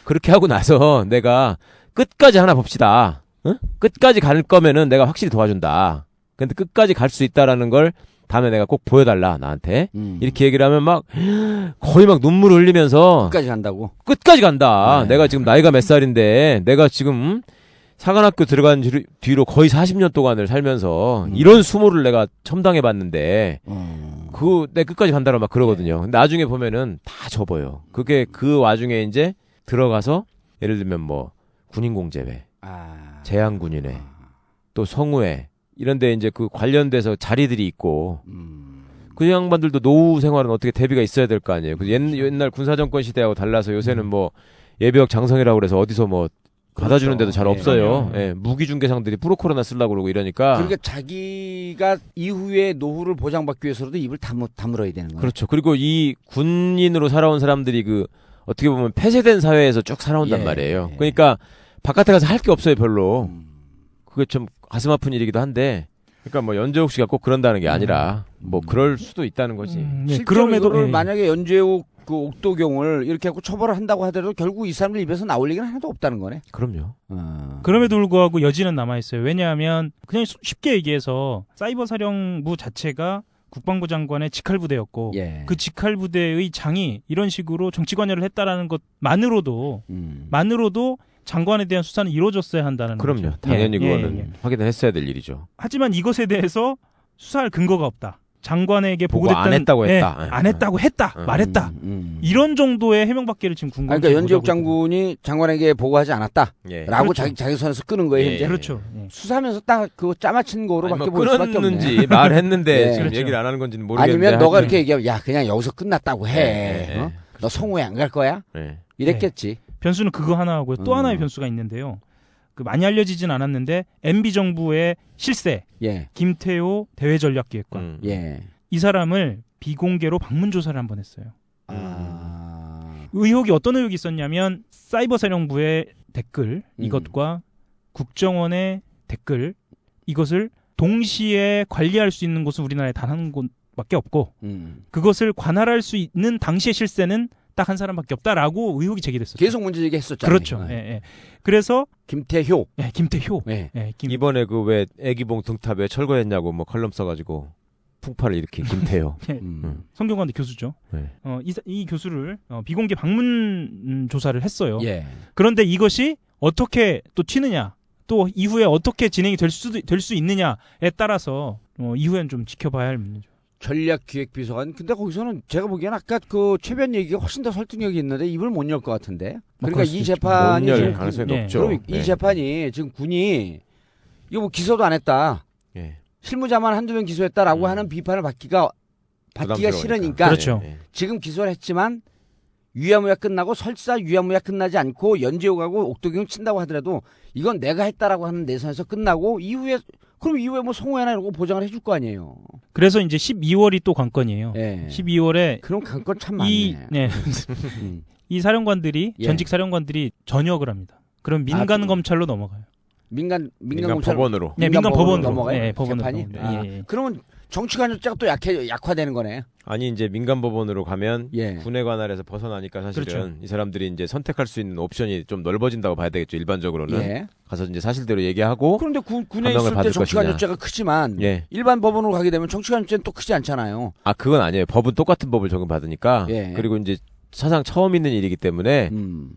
그렇게 하고 나서 내가 끝까지 하나 봅시다. 응? 끝까지 갈 거면은 내가 확실히 도와준다. 근데 끝까지 갈 수 있다라는 걸 다음에 내가 꼭 보여달라 나한테 이렇게 얘기를 하면 막 거의 막 눈물 흘리면서 끝까지 간다고? 끝까지 간다. 내가 지금 나이가 몇 살인데 내가 지금 사관학교 들어간 뒤로 거의 40년 동안을 살면서 이런 수모를 내가 첨당해봤는데 내 끝까지 간다고 막 그러거든요. 근데 나중에 보면은 다 접어요. 그게 그 와중에 이제 들어가서 예를 들면 뭐 군인공제회, 제한군인회, 또 성우회 이런데 이제 그 관련돼서 자리들이 있고 그 양반들도 노후 생활은 어떻게 대비가 있어야 될 거 아니에요. 그 옛날 군사정권 시대하고 달라서 요새는 뭐 예비역 장성이라고 그래서 어디서 뭐 받아주는 데도 잘 없어요. 무기 중개상들이 프로코로나 쓰려고 그러고 이러니까. 그러니까 자기가 이후에 노후를 보장받기 위해서라도 입을 다물어야 되는 거예요. 그렇죠. 그리고 이 군인으로 살아온 사람들이 그 어떻게 보면 폐쇄된 사회에서 쭉 살아온단 말이에요. 그러니까 바깥에 가서 할 게 없어요, 별로. 그게 좀 가슴 아픈 일이기도 한데. 그러니까 뭐 연재욱 씨가 꼭 그런다는 게 아니라 뭐 그럴 수도 있다는 거지. 그럼에도 만약에 연재욱 그 옥도경을 이렇게 하고 처벌을 한다고 하더라도 결국 이 사람들 입에서 나올 얘기는 하나도 없다는 거네. 그럼요. 그럼에도 불구하고 여지는 남아있어요. 왜냐하면 그냥 쉽게 얘기해서 사이버 사령부 자체가 국방부 장관의 직할부대였고 그 직할부대의 장이 이런 식으로 정치 관여를 했다라는 것만으로도 장관에 대한 수사는 이루어졌어야 한다는 그럼요. 거죠. 당연히 그거는 확인을 했어야 될 일이죠. 하지만 이것에 대해서 수사할 근거가 없다. 장관에게 보고됐다는 안 했다고 했다. 안 했다고 했다. 말했다. 이런 정도의 해명받기를 지금 궁금해요. 그러니까 연재욱 장군이 장관에게 보고하지 않았다라고 그렇죠. 자기 선에서 끄는 거예요. 현재. 그렇죠. 수사하면서 딱 그거 짜맞힌 거로밖에 볼 수밖에 없네. 끊었는지 말했는데 지금 얘기를 안 하는 건지는 모르겠는데. 아니면 너가 이렇게 얘기하면 야 그냥 여기서 끝났다고 해. 너 성우회 안 갈 거야? 이랬겠지. 변수는 그거 하나 하고요. 또 하나의 변수가 있는데요. 그 많이 알려지진 않았는데 MB 정부의 실세 김태호 대외전략기획관 이 사람을 비공개로 방문 조사를 한번 했어요. 의혹이 어떤 의혹이 있었냐면 사이버 사령부의 댓글 이것과 국정원의 댓글 이것을 동시에 관리할 수 있는 곳은 우리나라에 단 한 곳밖에 없고 그것을 관할할 수 있는 당시의 실세는 딱 한 사람밖에 없다라고 의혹이 제기됐었죠. 계속 문제 제기했었잖아요. 그렇죠. 그래서 김태효. 김태효. 이번에 그 왜 애기봉 등탑에 철거했냐고 뭐 컬럼 써가지고 풍파를 일으킨 김태효. 성균관대 교수죠. 이 교수를 비공개 방문 조사를 했어요. 그런데 이것이 어떻게 또 튀느냐, 또 이후에 어떻게 진행이 될 수 있느냐에 따라서 이후엔 좀 지켜봐야 할 문제죠. 전략기획비서관. 근데 거기서는 제가 보기엔 아까 그 최변 얘기가 훨씬 더 설득력이 있는데 입을 못 열 것 같은데. 그러니까 이 재판이 못 열 가능성이 높죠. 그럼 이 재판이 지금 군이 이거 뭐 기소도 안 했다. 실무자만 한두 명 기소했다라고 하는 비판을 받기가 싫으니까 그렇죠. 지금 기소를 했지만 유야무야 끝나고 설사 유야무야 끝나지 않고 연재옥하고 옥도경 친다고 하더라도 이건 내가 했다라고 하는 내선에서 끝나고 이후에 그럼 이후에 뭐 성호회나 이런 거 보장을 해줄 거 아니에요. 그래서 이제 12월이 또 관건이에요. 네. 12월에 그럼 관건 참 많네. 이 사령관들이 예. 전직 사령관들이 전역을 합니다. 그럼 민간 검찰로 넘어가요. 민간 검찰 법원으로. 네, 민간 법원으로 넘어가요. 네, 법원으로. 재판이? 예. 그러면 정치관여죄가 또 약화되는 거네. 아니 이제 민간 법원으로 가면 예. 군의 관할에서 벗어나니까 사실은 그렇죠. 이 사람들이 이제 선택할 수 있는 옵션이 좀 넓어진다고 봐야 되겠죠. 일반적으로는 예. 가서 이제 사실대로 얘기하고. 그런데 군에 감형을 있을 때 받을 정치관여죄가 크지만 예. 일반 법원으로 가게 되면 정치관여죄는 또 크지 않잖아요. 아 그건 아니에요. 법은 똑같은 법을 적용받으니까. 예. 그리고 이제 사상 처음 있는 일이기 때문에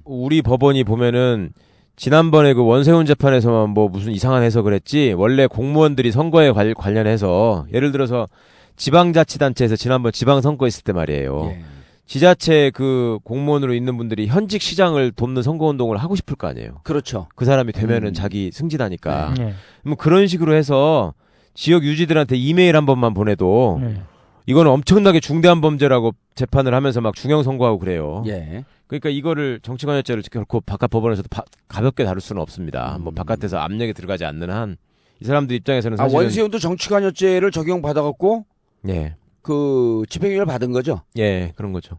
우리 법원이 보면은 지난번에 그 원세훈 재판에서만 뭐 무슨 이상한 해석을 했지 원래 공무원들이 선거에 관련해서 예를 들어서 지방자치단체에서 지난번 지방선거 있을 때 말이에요. 예. 지자체 그 공무원으로 있는 분들이 현직 시장을 돕는 선거운동을 하고 싶을 거 아니에요. 그렇죠. 그 사람이 되면은 자기 승진하니까. 네. 그럼 그런 식으로 해서 지역 유지들한테 이메일 한 번만 보내도 네. 이거는 엄청나게 중대한 범죄라고 재판을 하면서 막 중형 선고하고 그래요. 예. 그러니까 이거를 정치관여죄를 결코 바깥 법원에서도 가볍게 다룰 수는 없습니다. 뭐 바깥에서 압력이 들어가지 않는 한 이 사람들 입장에서는 사실은 원세훈도 정치관여죄를 적용받아갖고 예. 그 집행유예를 받은 거죠. 예, 그런 거죠.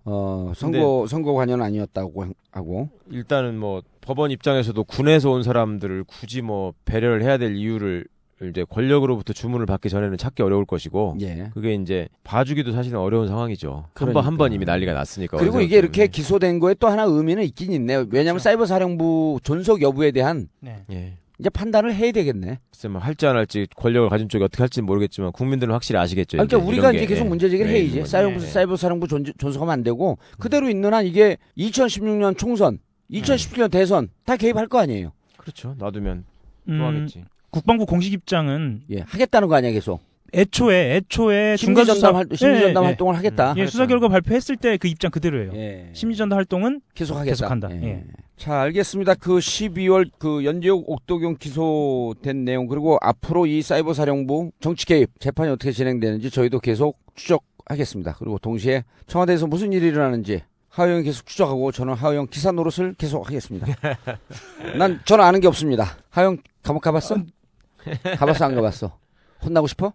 선거 관여는 아니었다고 하고. 일단은 뭐 법원 입장에서도 군에서 온 사람들을 굳이 뭐 배려를 해야 될 이유를 이제 권력으로부터 주문을 받기 전에는 찾기 어려울 것이고 예. 그게 이제 봐주기도 사실은 어려운 상황이죠. 그러니까. 한 번 이미 난리가 났으니까. 그리고 이게 이렇게 기소된 거에 또 하나 의미는 있긴 있네요. 왜냐하면 사이버 사령부 존속 여부에 대한 예. 이제 판단을 해야 되겠네. 글쎄 뭐 할지 안 할지 권력을 가진 쪽이 어떻게 할지는 모르겠지만 국민들은 확실히 아시겠죠. 그러니까 이제 우리가 이런 이제 게. 계속 문제 제기를 해야지. 사이버 사령부 존속하면 안 되고 그대로 있는 한 이게 2016년 총선, 2017년 대선 다 개입할 거 아니에요. 그렇죠. 놔두면 또 하겠지. 국방부 공식 입장은 하겠다는 거 아니야 계속. 애초에 심리전담 활동을 하겠다. 예, 수사 결과 발표했을 때 그 입장 그대로예요. 예. 심리전담 활동은 계속한다. 예. 자, 알겠습니다. 그 12월 그 연재욱 옥도경 기소된 내용 그리고 앞으로 이 사이버 사령부 정치 개입 재판이 어떻게 진행되는지 저희도 계속 추적하겠습니다. 그리고 동시에 청와대에서 무슨 일이 일어나는지 하호영이 계속 추적하고 저는 하호영 기사 노릇을 계속 하겠습니다. 저는 아는 게 없습니다. 하호영 감옥 가봤어? 가봤어 안 가봤어? 혼나고 싶어?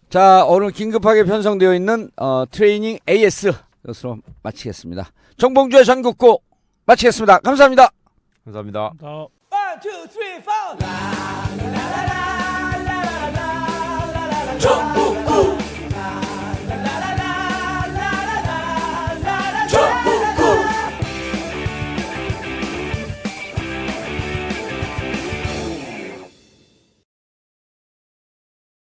자, 오늘 긴급하게 편성되어 있는 트레이닝 AS 이것으로 마치겠습니다. 정봉주의 전국구 마치겠습니다. 감사합니다. 감사합니다. 1, 2, 3, 4.